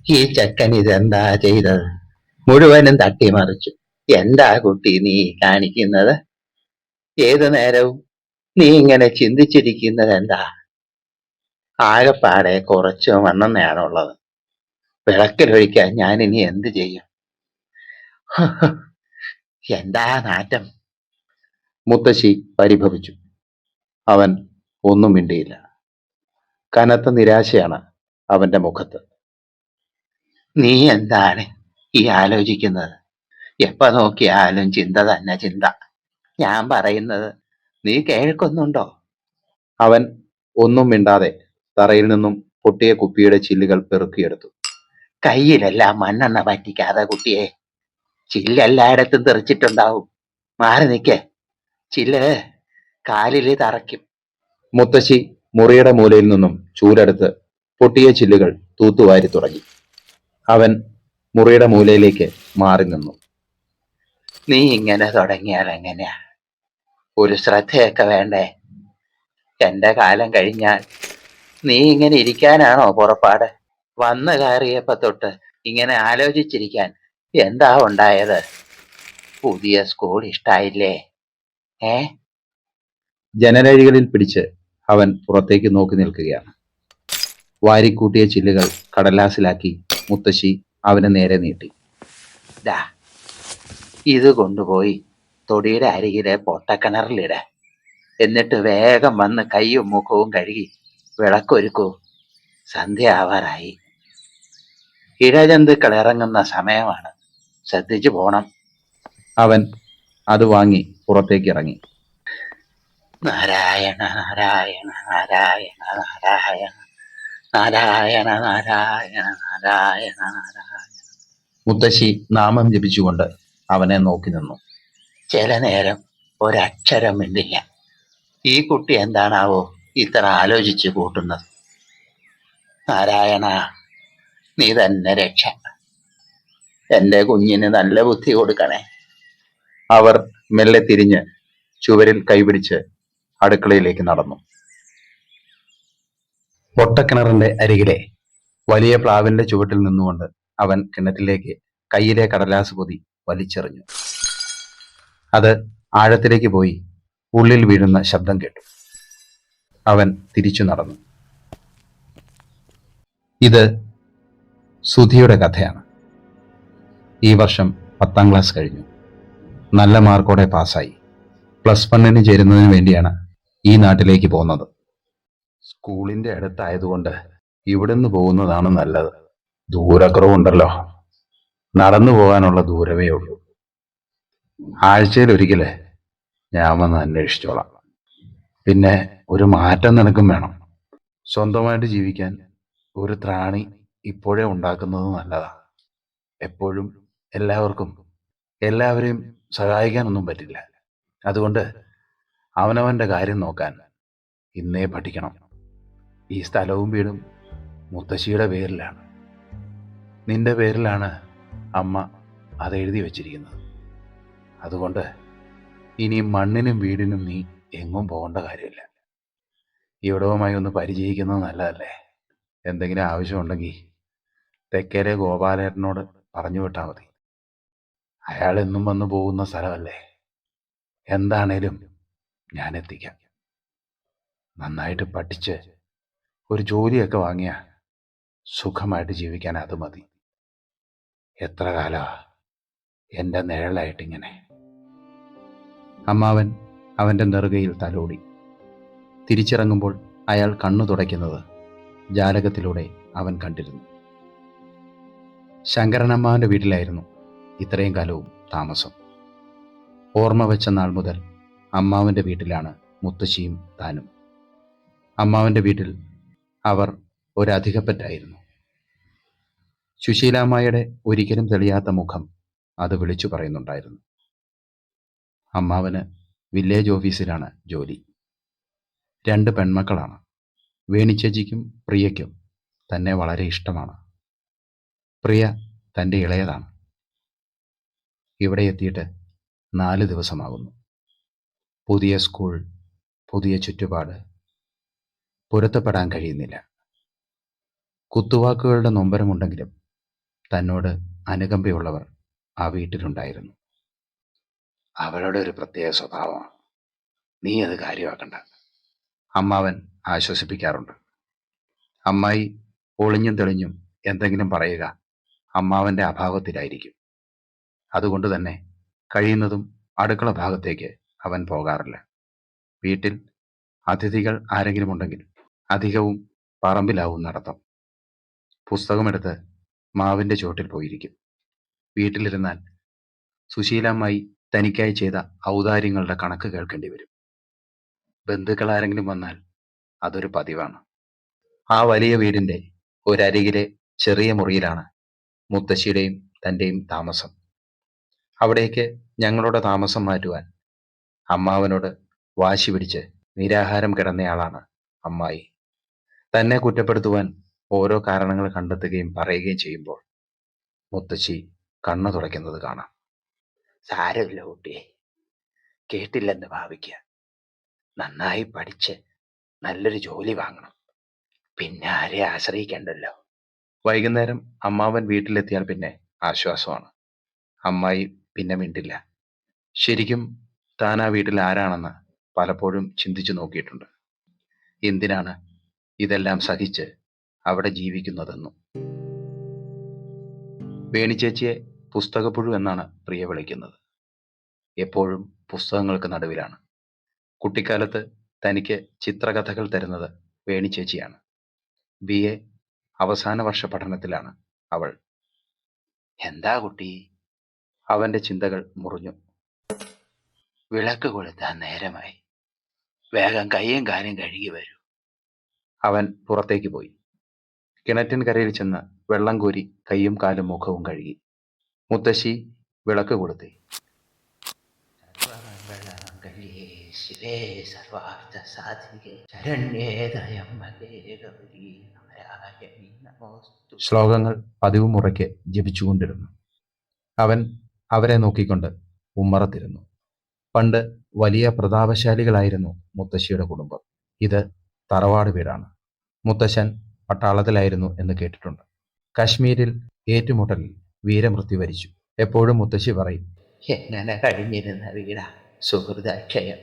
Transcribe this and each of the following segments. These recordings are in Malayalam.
ഈ ചെക്കൻ ഇതെന്താ ചെയ്തത്? മുഴുവനും തട്ടിമറിച്ചു. എന്താ കുട്ടി നീ കാണിക്കുന്നത്? ഏതു നേരവും നീ ഇങ്ങനെ ചിന്തിച്ചിരിക്കുന്നത് എന്താ? ആകപ്പാടെ കുറച്ച് മണ്ണെണ്ണയാണുള്ളത്. വിളക്കിലൊഴിക്കാൻ ഞാൻ ഇനി എന്ത് ചെയ്യും? എന്താ നാറ്റം! മുത്തശ്ശി പരിഭവിച്ചു. അവൻ ഒന്നും മിണ്ടിയില്ല. കനത്ത നിരാശയാണ് അവന്റെ മുഖത്ത്. നീ എന്താണ് ഈ ആലോചിക്കുന്നത്? എപ്പ നോക്കിയാലും ചിന്ത തന്നെ ചിന്ത. ഞാൻ പറയുന്നത് നീ കേൾക്കുന്നുണ്ടോ? അവൻ ഒന്നും മിണ്ടാതെ തറയിൽ നിന്നും പൊട്ടിയ കുപ്പിയുടെ ചില്ലുകൾ പെറുക്കിയെടുത്തു. കയ്യിലെല്ലാം മണ്ണെണ്ണ പറ്റിക്കാതെ കുട്ടിയെ. ചില്ലെല്ലായിടത്തും തെറിച്ചിട്ടുണ്ടാവും. മാറി നിൽക്കേ, ചില്ല് കാലില് തറയ്ക്കും. മുത്തശ്ശി മുറിയുടെ മൂലയിൽ നിന്നും ചൂലെടുത്ത് പൊട്ടിയ ചില്ലുകൾ തൂത്തുവാരി തുടങ്ങി. അവൻ മുറിയുടെ മൂലയിലേക്ക് മാറി നിന്നു. നീ ഇങ്ങനെ തുടങ്ങിയാൽ എങ്ങനെയാ? ഒരു ശ്രദ്ധയൊക്കെ വേണ്ടേ? എന്റെ കാലം കഴിഞ്ഞാൽ നീ ഇങ്ങനെ ഇരിക്കാനാണോ പുറപ്പാട്? വന്നു കയറിയപ്പോ തൊട്ട് ഇങ്ങനെ ആലോചിച്ചിരിക്കാൻ എന്താ ഉണ്ടായത്? പുതിയ സ്കൂൾ ഇഷ്ടായില്ലേ? ജനലഴികളിൽ പിടിച്ച് അവൻ പുറത്തേക്ക് നോക്കി നിൽക്കുകയാണ്. വാരിക്കൂട്ടിയ ചില്ലുകൾ കടലാസിലാക്കി മുത്തശ്ശി അവന് നേരെ നീട്ടി. ദാ, ഇത് കൊണ്ടുപോയി തൊടിയുടെ അരികിലെ പൊട്ടക്കിണറിലിട. എന്നിട്ട് വേഗം വന്ന് കൈയും മുഖവും കഴുകി വിളക്കൊരുക്കൂ. സന്ധ്യ ആവാറായി. ഇഴജന്തുക്കൾ ഇറങ്ങുന്ന സമയമാണ്. ശ്രദ്ധിച്ചു പോണം. അവൻ അത് വാങ്ങി പുറത്തേക്ക് ഇറങ്ങി. നാരായണ നാരായണ നാരായണ നാരായണ നാരായണ നാരായണ നാരായണ നാരായണ. മുത്തശ്ശി നാമം ജപിച്ചുകൊണ്ട് അവനെ നോക്കി നിന്നു. ചില നേരം ഒരക്ഷരം മിണ്ടില്ല. ഈ കുട്ടി എന്താണാവോ ഇത്ര ആലോചിച്ച് കൂട്ടുന്നത്? നാരായണ, നീ തന്നെ രക്ഷ. എന്റെ കുഞ്ഞിന് നല്ല ബുദ്ധി കൊടുക്കണേ. അവർ മെല്ലെ തിരിഞ്ഞ് ചുവരിൽ കൈപിടിച്ച് അടുക്കളയിലേക്ക് നടന്നു. പൊട്ടക്കിണറിന്റെ അരികിലെ വലിയ പ്ലാവിന്റെ ചുവട്ടിൽ നിന്നുകൊണ്ട് അവൻ കിണറ്റിലേക്ക് കയ്യിലെ കടലാസ് പൊതി വലിച്ചെറിഞ്ഞു. അത് ആഴത്തിലേക്ക് പോയി ഉള്ളിൽ വീഴുന്ന ശബ്ദം കേട്ടു. അവൻ തിരിച്ചു നടന്നു. ഇത് സുധിയുടെ കഥയാണ്. ഈ വർഷം 10ാം ക്ലാസ് കഴിഞ്ഞു. നല്ല മാർക്കോടെ പാസ്സായി. +1 ചേരുന്നതിന് വേണ്ടിയാണ് ഈ നാട്ടിലേക്ക് പോകുന്നത്. സ്കൂളിന്റെ അടുത്തായതുകൊണ്ട് ഇവിടുന്ന് പോകുന്നതാണ് നല്ലത്. ദൂരക്കുറവുണ്ടല്ലോ. നടന്നു പോകാനുള്ള ദൂരമേ ഉള്ളൂ. ആഴ്ചയിലൊരിക്കല് ഞാൻ വന്ന് അന്വേഷിച്ചോളാം. പിന്നെ ഒരു മാറ്റം നിനക്കും വേണം. സ്വന്തമായിട്ട് ജീവിക്കാൻ ഒരു ത്രാണി ഇപ്പോഴേ ഉണ്ടാക്കുന്നത് നല്ലതാ. എപ്പോഴും എല്ലാവരെയും സഹായിക്കാനൊന്നും പറ്റില്ല. അതുകൊണ്ട് അവനവന്റെ കാര്യം നോക്കാൻ ഇന്നേ പഠിക്കണം. ഈ സ്ഥലവും വീടും മുത്തശ്ശിയുടെ പേരിലാണ്. നിന്റെ പേരിലാണ് അമ്മ അത് എഴുതി വച്ചിരിക്കുന്നത്. അതുകൊണ്ട് ഇനി മണ്ണിനും വീടിനും നീ എങ്ങും പോകേണ്ട കാര്യമില്ല. ഇവിടവുമായി ഒന്ന് പരിചയിക്കുന്നത് നല്ലതല്ലേ? എന്തെങ്കിലും ആവശ്യമുണ്ടെങ്കിൽ തെക്കേരെ ഗോപാലേട്ടനോട് പറഞ്ഞു വിട്ടാൽ മതി. അയാൾ എന്നും വന്നു പോകുന്ന സ്ഥലമല്ലേ. എന്താണേലും ഞാൻ എത്തിക്കാം. നന്നായിട്ട് പഠിച്ച് ഒരു ജോലിയൊക്കെ വാങ്ങിയ സുഖമായിട്ട് ജീവിക്കാൻ അത് മതി. എത്ര കാലമാ എൻ്റെ നിഴലായിട്ടിങ്ങനെ. അമ്മാവൻ അവൻ്റെ നെറുകയിൽ തലോടി. തിരിച്ചിറങ്ങുമ്പോൾ അയാൾ കണ്ണു തുടയ്ക്കുന്നത് ജാലകത്തിലൂടെ അവൻ കണ്ടിരുന്നു. ശങ്കരനമ്മാവൻ്റെ വീട്ടിലായിരുന്നു ഇത്രയും കാലവും താമസം. ഓർമ്മ വെച്ച നാൾ മുതൽ അമ്മാവൻ്റെ വീട്ടിലാണ് മുത്തശ്ശിയും താനും. അമ്മാവൻ്റെ വീട്ടിൽ അവർ ഒരധികപ്പറ്റായിരുന്നു. സുശീലാമ്മയുടെ ഒരിക്കലും തെളിയാത്ത മുഖം അത് വിളിച്ചു പറയുന്നുണ്ടായിരുന്നു. അമ്മാവന് വില്ലേജ് ഓഫീസിലാണ് ജോലി. 2 പെൺമക്കളാണ്. വേണിച്ചേച്ചിക്കും പ്രിയയ്ക്കും തന്നെ വളരെ ഇഷ്ടമാണ്. പ്രിയ തൻ്റെ ഇളയതാണ്. ഇവിടെ എത്തിയിട്ട് 4 ദിവസമാകുന്നു. പുതിയ സ്കൂൾ, പുതിയ ചുറ്റുപാട്, പൊരുത്തപ്പെടാൻ കഴിയുന്നില്ല. കുത്തുവാക്കുകളുടെ നൊമ്പരമുണ്ടെങ്കിലും തന്നോട് അനുകമ്പയുള്ളവർ ആ വീട്ടിലുണ്ടായിരുന്നു. അവളുടെ ഒരു പ്രത്യേക സ്വഭാവമാണ്, നീ അത് കാര്യമാക്കണ്ട, അമ്മാവൻ ആശ്വസിപ്പിക്കാറുണ്ട്. അമ്മായി ഒളിഞ്ഞും തെളിഞ്ഞും എന്തെങ്കിലും പറയുക അമ്മാവന്റെ അഭാവത്തിലായിരിക്കും. അതുകൊണ്ട് തന്നെ കഴിയുന്നതും അടുക്കള ഭാഗത്തേക്ക് അവൻ പോകാറില്ല. വീട്ടിൽ അതിഥികൾ ആരെങ്കിലും ഉണ്ടെങ്കിൽ അധികവും പറമ്പിലാവും നടത്തം. പുസ്തകമെടുത്ത് മാവിന്റെ ചോട്ടിൽ പോയിരിക്കും. വീട്ടിലിരുന്നാൽ സുശീലമ്മായി തനിക്കായി ചെയ്ത ഔദാര്യങ്ങളുടെ കണക്ക് കേൾക്കേണ്ടി വരും. ബന്ധുക്കൾ ആരെങ്കിലും വന്നാൽ അതൊരു പതിവാണ്. ആ വലിയ വീടിന്റെ ഒരരികിലെ ചെറിയ മുറിയിലാണ് മുത്തശ്ശിയുടെയും തന്റെയും താമസം. അവിടേക്ക് ഞങ്ങളുടെ താമസം മാറ്റുവാൻ അമ്മാവനോട് വാശി പിടിച്ച് നിരാഹാരം കിടന്നയാളാണ് അമ്മായി. തന്നെ കുറ്റപ്പെടുത്തുവാൻ ഓരോ കാരണങ്ങൾ കണ്ടെത്തുകയും പറയുകയും ചെയ്യുമ്പോൾ മുത്തശ്ശി കണ്ണു തുടയ്ക്കുന്നത് കാണാം. സാരമില്ല കുട്ടിയെ, കേട്ടില്ലെന്ന് ഭാവിക്കുക. നന്നായി പഠിച്ച് നല്ലൊരു ജോലി വാങ്ങണം, പിന്നെ ആരെ ആശ്രയിക്കണ്ടല്ലോ. വൈകുന്നേരം അമ്മാവൻ വീട്ടിലെത്തിയാൽ പിന്നെ ആശ്വാസമാണ്. അമ്മായി പിന്നെ മിണ്ടില്ല. ശരിക്കും താൻ ആ വീട്ടിൽ ആരാണെന്ന് പലപ്പോഴും ചിന്തിച്ചു നോക്കിയിട്ടുണ്ട്. എന്തിനാണ് ഇതെല്ലാം സഹിച്ച് അവിടെ ജീവിക്കുന്നതെന്നും. വേണിച്ചേച്ചിയെ പുസ്തകപ്പുഴു എന്നാണ് പ്രിയ വിളിക്കുന്നത്. എപ്പോഴും പുസ്തകങ്ങൾക്ക് നടുവിലാണ്. കുട്ടിക്കാലത്ത് തനിക്ക് ചിത്രകഥകൾ തരുന്നത് വേണിച്ചേച്ചിയാണ്. BA അവസാന വർഷ പഠനത്തിലാണ് അവൾ. എന്താ കുട്ടി? അവന്റെ ചിന്തകൾ മുറിഞ്ഞു. വിളക്ക് കൊളുത്താൻ നേരമായി, വേഗം കയ്യും കാലും കഴുകി വരൂ. അവൻ പുറത്തേക്ക് പോയി. കിണറ്റിൻ കരയിൽ ചെന്ന് വെള്ളം കോരി കയ്യും കാലും മുഖവും കഴുകി. മുത്തശ്ശി വിളക്ക് കൊളുത്തി. ശ്ലോകങ്ങൾ പതിവ് മുറയ്ക്ക് ജപിച്ചുകൊണ്ടിരുന്നു. അവൻ അവരെ നോക്കിക്കൊണ്ട് ഉമ്മറത്തിരുന്നു. പണ്ട് വലിയ പ്രതാപശാലികളായിരുന്നു മുത്തശ്ശിയുടെ കുടുംബം. ഇത് തറവാട് വീടാണ്. മുത്തശ്ശൻ പട്ടാളത്തിലായിരുന്നു എന്ന് കേട്ടിട്ടുണ്ട്. കശ്മീരിൽ ഏറ്റുമുട്ടലിൽ വീരമൃത്യു വരിച്ചു. എപ്പോഴും മുത്തശ്ശി പറയും, എങ്ങനെ കഴിഞ്ഞിരുന്ന വീടാ സുഹൃദാക്ഷയം.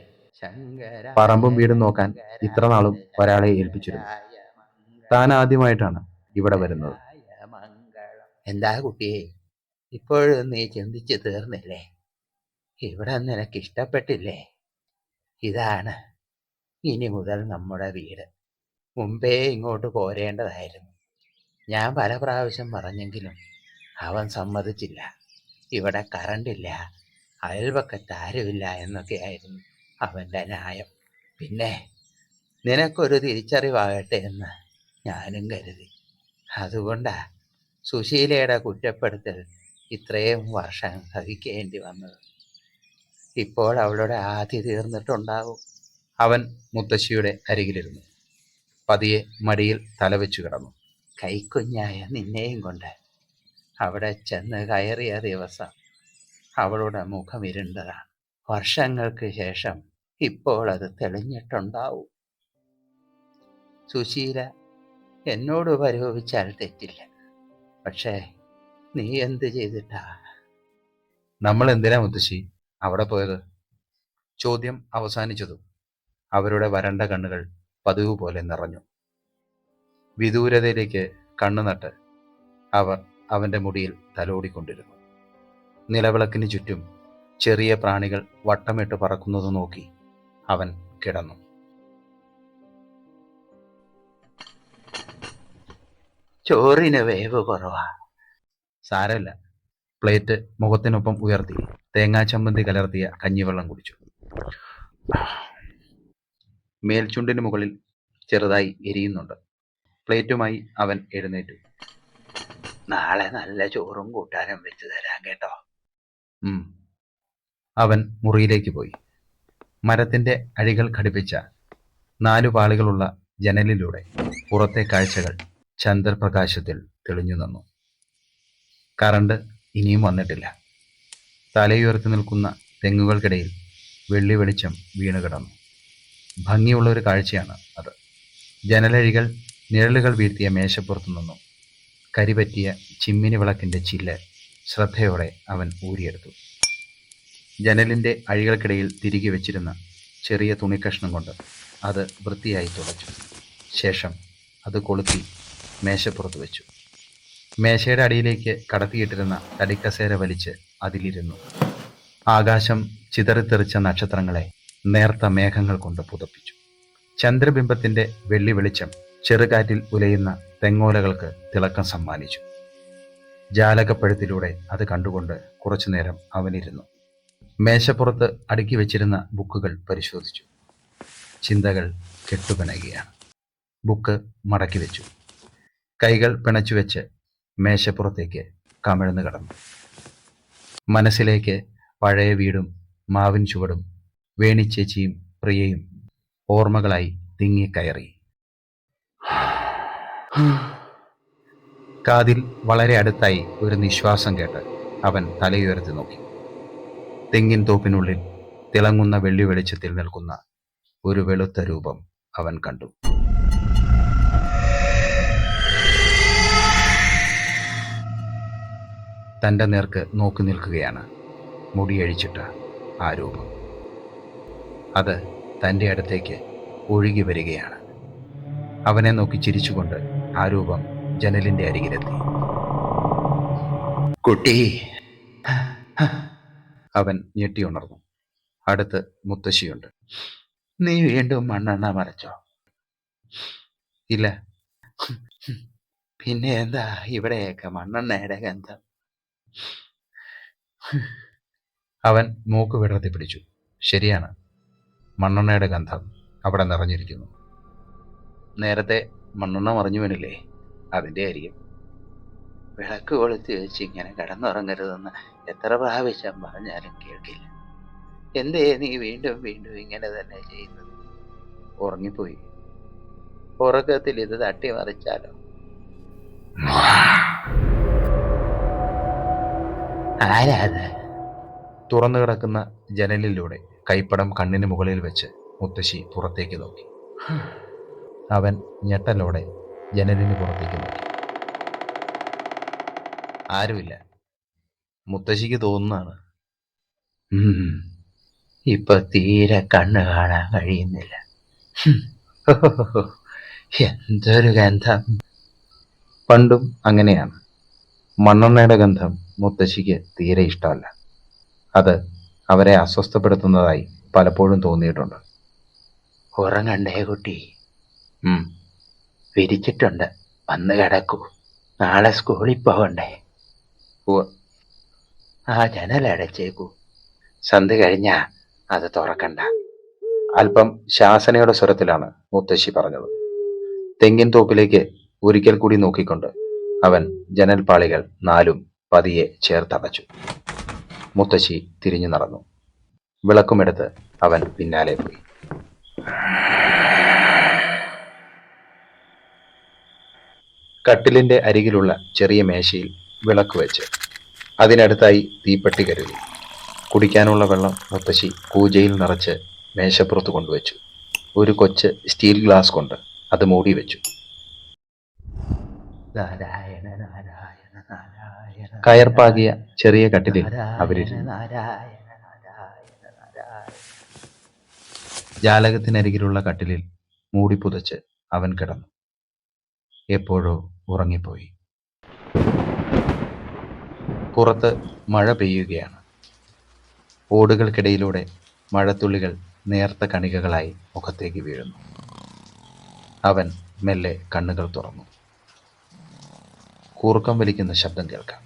പറമ്പും വീടും നോക്കാൻ ഇത്ര നാളും ഒരാളെ ഏൽപ്പിച്ചിരുന്നു. താൻ ആദ്യമായിട്ടാണ് ഇവിടെ വരുന്നത്. എന്താ കുട്ടിയെ, ഇപ്പോഴും നീ ചിന്തിച്ചു തീർന്നില്ലേ? ഇവിടെ നിനക്ക് ഇഷ്ടപ്പെട്ടില്ലേ? ഇതാണ് ഇനി മുതൽ നമ്മുടെ വീട്. മുമ്പേ ഇങ്ങോട്ട് പോരേണ്ടതായിരുന്നു. ഞാൻ പല പ്രാവശ്യം പറഞ്ഞെങ്കിലും അവൻ സമ്മതിച്ചില്ല. ഇവിടെ കറണ്ടില്ല, അയൽവക്കത്ത് ആരുമില്ല എന്നൊക്കെയായിരുന്നു അവൻ്റെ ന്യായം. പിന്നെ നിനക്കൊരു തിരിച്ചറിവാകട്ടെ എന്ന് ഞാനും കരുതി. അതുകൊണ്ടാ സുശീലയുടെ കുറ്റപ്പെടുത്തൽ ഇത്രയും വർഷം സഹിക്കേണ്ടി വന്നത്. ഇപ്പോൾ അവളുടെ ആധി തീർന്നിട്ടുണ്ടാവും. അവൻ മുത്തശ്ശിയുടെ അരികിലിരുന്നു. പതിയെ മടിയിൽ തലവെച്ചു കിടന്നു. കൈക്കുഞ്ഞായ നിന്നെയും കൊണ്ട് അവിടെ ചെന്ന് കയറിയ ദിവസം അവളുടെ മുഖം ഇരുണ്ടതാണ്. വർഷങ്ങൾക്ക് ശേഷം ഇപ്പോൾ അത് തെളിഞ്ഞിട്ടുണ്ടാവും. സുശീല എന്നോട് പരിഭവിച്ചാൽ തെറ്റില്ല, പക്ഷേ നീ എന്ത് ചെയ്തിട്ടാ? നമ്മൾ എന്തിനാ മുത്തശ്ശി അവിടെ പോയത്? ചോദ്യം അവസാനിച്ചതും അവരുടെ വരണ്ട കണ്ണുകൾ പതിവ് പോലെ നിറഞ്ഞു. വിദൂരതയിലേക്ക് കണ്ണു നട്ട് അവർ അവന്റെ മുടിയിൽ തലോടിക്കൊണ്ടിരുന്നു. നിലവിളക്കിന് ചുറ്റും ചെറിയ പ്രാണികൾ വട്ടമിട്ട് പറക്കുന്നത് നോക്കി അവൻ കിടന്നു. ചോറിന് വേവ് കുറവാ. സാരമില്ല. പ്ലേറ്റ് മുഖത്തിനൊപ്പം ഉയർത്തി തേങ്ങാ ചമ്മന്തി കലർത്തിയ കഞ്ഞിവെള്ളം കുടിച്ചു. മേൽചുണ്ടിന് മുകളിൽ ചെറുതായി എരിയുന്നുണ്ട്. പ്ലേറ്റുമായി അവൻ എഴുന്നേറ്റു. നാളെ നല്ല ചോറും കൂട്ടാനും വെച്ച് തരാം കേട്ടോ. അവൻ മുറിയിലേക്ക് പോയി. മരത്തിന്റെ അഴികൾ ഘടിപ്പിച്ച 4 പാളികളുള്ള ജനലിലൂടെ പുറത്തെ കാഴ്ചകൾ ചന്ദ്രപ്രകാശത്തിൽ തെളിഞ്ഞു നിന്നു. കറണ്ട് ഇനിയും വന്നിട്ടില്ല. തലയുയർത്തി നിൽക്കുന്ന തെങ്ങുകൾക്കിടയിൽ വെള്ളി വെളിച്ചം വീണു കിടന്നു. ഭംഗിയുള്ള ഒരു കാഴ്ചയാണ് അത്. ജനലഴികൾ നിഴലുകൾ വീഴ്ത്തിയ മേശപ്പുറത്തു നിന്നു കരിപറ്റിയ ചിമ്മിനി വിളക്കിൻ്റെ ചില്ല് ശ്രദ്ധയോടെ അവൻ ഊരിയെടുത്തു. ജനലിൻ്റെ അഴികൾക്കിടയിൽ തിരികെ വെച്ചിരുന്ന ചെറിയ തുണിക്കഷ്ണം കൊണ്ട് അത് വൃത്തിയായി തുടച്ചു. ശേഷം അത് കൊളുത്തി മേശപ്പുറത്ത് വെച്ചു. മേശയുടെ അടിയിലേക്ക് കടത്തിയിട്ടിരുന്ന തടിക്കസേര വലിച്ച് അതിലിരുന്നു. ആകാശം ചിതറിത്തെറിച്ച നക്ഷത്രങ്ങളെ നേർത്ത മേഘങ്ങൾ കൊണ്ട് പുതപ്പിച്ചു. ചന്ദ്രബിംബത്തിൻ്റെ വെള്ളി വെളിച്ചം ചെറുകാറ്റിൽ ഉലയുന്ന തെങ്ങോലകൾക്ക് തിളക്കം സമ്മാനിച്ചു. ജാലകപ്പഴുത്തിലൂടെ അത് കണ്ടുകൊണ്ട് കുറച്ചുനേരം അവനിരുന്നു. മേശപ്പുറത്ത് അടുക്കി വെച്ചിരുന്ന ബുക്കുകൾ പരിശോധിച്ചു. ചിന്തകൾ കെട്ടുപിണയുകയാണ്. ബുക്ക് മടക്കി വെച്ചു. കൈകൾ പിണച്ചുവെച്ച് മേശപ്പുറത്തേക്ക് കമിഴ്ന്നു കിടന്നു. മനസ്സിലേക്ക് പഴയ വീടും മാവിൻ ചുവടും വേണിച്ചേച്ചിയും പ്രിയയും ഓർമ്മകളായി തിങ്ങിക്കയറി. കാതിൽ വളരെ അടുത്തായി ഒരു നിശ്വാസം കേട്ട് അവൻ തലയുയർത്തി നോക്കി. തെങ്ങിൻ തോപ്പിനുള്ളിൽ തിളങ്ങുന്ന വെള്ളി വെളിച്ചത്തിൽ നിൽക്കുന്ന ഒരു വെളുത്ത രൂപം അവൻ കണ്ടു. തൻ്റെ നേർക്ക് നോക്കി നിൽക്കുകയാണ് മുടിയഴിച്ചിട്ട ആ രൂപം. അത് തൻ്റെ അടുത്തേക്ക് ഒഴുകി വരികയാണ്. അവനെ നോക്കി ചിരിച്ചുകൊണ്ട് ആ രൂപം ജനലിൻ്റെ അരികിലെത്തി. കുട്ടി, അവൻ ഞെട്ടിയുണർന്നു. അടുത്ത് മുത്തശ്ശിയുണ്ട്. നീ വീണ്ടും മണ്ണെണ്ണ മറച്ചോ? ഇല്ല. പിന്നെ എന്താ ഇവിടെയൊക്കെ മണ്ണെണ്ണയുടെ ഗന്ധം? അവൻ മൂക്ക് വിടർത്തി പിടിച്ചു. ശരിയാണ്, മണ്ണെണ്ണയുടെ ഗന്ധം അവിടെ നിറഞ്ഞിരിക്കുന്നു. നേരത്തെ മണ്ണെണ്ണ മറിഞ്ഞു വീണില്ലേ, അതിൻ്റെ ആയിരിക്കും. വിളക്ക് കൊളുത്തി വെച്ച് ഇങ്ങനെ കിടന്നുറങ്ങരുതെന്ന് എത്ര പ്രാവശ്യം പറഞ്ഞാലും കേൾക്കില്ല. എന്തേ നീ വീണ്ടും വീണ്ടും ഇങ്ങനെ തന്നെ ചെയ്യുന്നത്? ഉറങ്ങിപ്പോയി. ഉറക്കത്തിൽ ഇത് തട്ടി മറിച്ചാലോ? ആരാത്? തുറന്നു കിടക്കുന്ന ജനലിലൂടെ കൈപ്പടം കണ്ണിന് മുകളിൽ വെച്ച് മുത്തശ്ശി പുറത്തേക്ക് നോക്കി. അവൻ ഞെട്ടലോടെ ജനലിന് പുറത്തേക്ക് നോക്കി. ആരുമില്ല. മുത്തശ്ശിക്ക് തോന്നുന്നതാണ്. ഇപ്പൊ തീരെ കണ്ണ് കാണാൻ കഴിയുന്നില്ല. എന്തൊരു ഗന്ധം! പണ്ടും അങ്ങനെയാണ്. മണ്ണെണ്ണയുടെ ഗന്ധം മുത്തശ്ശിക്ക് തീരെ ഇഷ്ടമല്ല. അത് അവരെ അസ്വസ്ഥപ്പെടുത്തുന്നതായി പലപ്പോഴും തോന്നിയിട്ടുണ്ട്. ഉറങ്ങണ്ടേ കുട്ടി? വിരിച്ചിട്ടുണ്ട്, വന്ന് കിടക്കൂ. നാളെ സ്കൂളിൽ പോകണ്ടേ? ആ ജനലടച്ചേക്കൂ. സന്ധ്യ കഴിഞ്ഞാ അത് തുറക്കണ്ട. അല്പം ശാസനയുടെ സ്വരത്തിലാണ് മുത്തശ്ശി പറഞ്ഞത്. തെങ്ങിൻ തോപ്പിലേക്ക് ഒരിക്കൽ കൂടി നോക്കിക്കൊണ്ട് അവൻ ജനൽപ്പാളികൾ നാലും പതിയെ ചേർത്തടച്ചു. മുത്തശ്ശി തിരിഞ്ഞു നടന്നു. വിളക്കുമെടുത്ത് അവൻ പിന്നാലെ പോയി. കട്ടിലിന്റെ അരികിലുള്ള ചെറിയ മേശയിൽ വിളക്ക് വെച്ച് അതിനടുത്തായി തീപ്പെട്ടി കരുതി. കുടിക്കാനുള്ള വെള്ളം മുത്തശ്ശി കൂജയിൽ നിറച്ച് മേശപ്പുറത്ത് കൊണ്ടുവച്ചു. ഒരു കൊച്ച് സ്റ്റീൽ ഗ്ലാസ് കൊണ്ട് അത് മൂടി വെച്ചു. കയർപ്പാകിയ ചെറിയ കട്ടിലിൽ അവരിരുന്നു. ജാലകത്തിനരികിലുള്ള കട്ടിലിൽ മൂടി പുതച്ച് അവൻ കിടന്നു. എപ്പോഴോ ഉറങ്ങിപ്പോയി. പുറത്ത് മഴ പെയ്യുകയാണ്. ഓടുകൾക്കിടയിലൂടെ മഴത്തുള്ളികൾ നേർത്ത കണികകളായി മുഖത്തേക്ക് വീഴുന്നു. അവൻ മെല്ലെ കണ്ണുകൾ തുറന്നു. കൂർക്കം വലിക്കുന്ന ശബ്ദം കേൾക്കാം.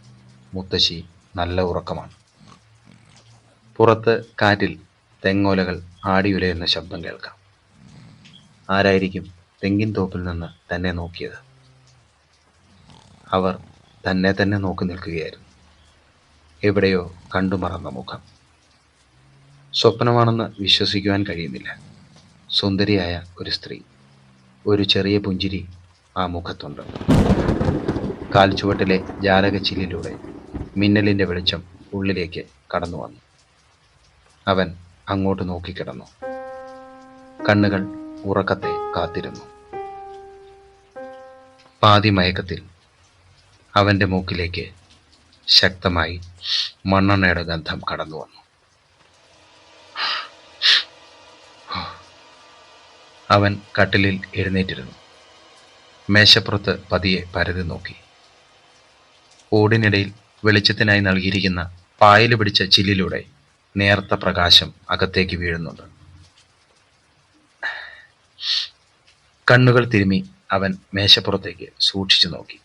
മുത്തശ്ശി നല്ല ഉറക്കമാണ്. പുറത്ത് കാറ്റിൽ തെങ്ങോലകൾ ആടിയുലയുന്ന ശബ്ദം കേൾക്കാം. ആരായിരിക്കും തെങ്ങിൻ തോപ്പിൽ നിന്ന് തന്നെ നോക്കിയത്? അവർ തന്നെ തന്നെ നോക്കി നിൽക്കുകയായിരുന്നു. എവിടെയോ കണ്ടുമറന്ന മുഖം. സ്വപ്നമാണെന്ന് വിശ്വസിക്കുവാൻ കഴിയുന്നില്ല. സുന്ദരിയായ ഒരു സ്ത്രീ, ഒരു ചെറിയ പുഞ്ചിരി ആ മുഖത്തുണ്ട്. കാൽച്ചുവട്ടിലെ ജാലകച്ചില്ലിലൂടെ മിന്നലിൻ്റെ വെളിച്ചം ഉള്ളിലേക്ക് കടന്നു വന്നു. അവൻ അങ്ങോട്ട് നോക്കിക്കിടന്നു. കണ്ണുകൾ ഉറക്കത്തെ കാത്തിരുന്നു. പാതി മയക്കത്തിൽ അവൻ്റെ മൂക്കിലേക്ക് ശക്തമായി മണ്ണെണ്ണയുടെ ഗന്ധം കടന്നു വന്നു. അവൻ കട്ടിലിൽ എഴുന്നേറ്റിരുന്നു. മേശപ്പുറത്ത് പതിയെ പരതി നോക്കി. ഓടിനിടയിൽ വെളിച്ചത്തിനായി നൽകിയിരിക്കുന്ന പായല് പിടിച്ച ചില്ലിലൂടെ നേർത്ത പ്രകാശം അകത്തേക്ക് വീഴുന്നുണ്ട്. കണ്ണുകൾ തിരുമ്മി അവൻ മേശപ്പുറത്തേക്ക് സൂക്ഷിച്ചു നോക്കി.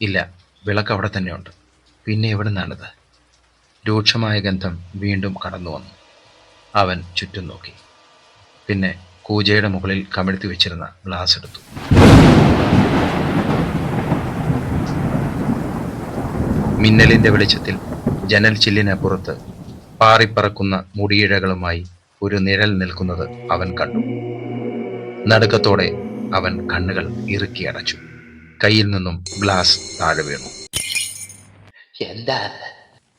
ഇല്ല, വിളക്ക് അവിടെ തന്നെയുണ്ട്. പിന്നെ എവിടെ നിന്നാണിത്? രൂക്ഷമായ ഗന്ധം വീണ്ടും കടന്നു വന്നു. അവൻ ചുറ്റും നോക്കി. പിന്നെ കൂജയുടെ മുകളിൽ കമിഴ്ത്തി വെച്ചിരുന്ന ഗ്ലാസ് എടുത്തു. മിന്നലിന്റെ വെളിച്ചത്തിൽ ജനൽ ചില്ലിനപ്പുറത്ത് പാറിപ്പറക്കുന്ന മുടിയിഴകളുമായി ഒരു നിഴൽ നിൽക്കുന്നത് അവൻ കണ്ടു. നടുക്കത്തോടെ അവൻ കണ്ണുകൾ ഇറുക്കി അടച്ചു. കയ്യിൽ നിന്നും ഗ്ലാസ് താഴെ വീണു. എന്താ?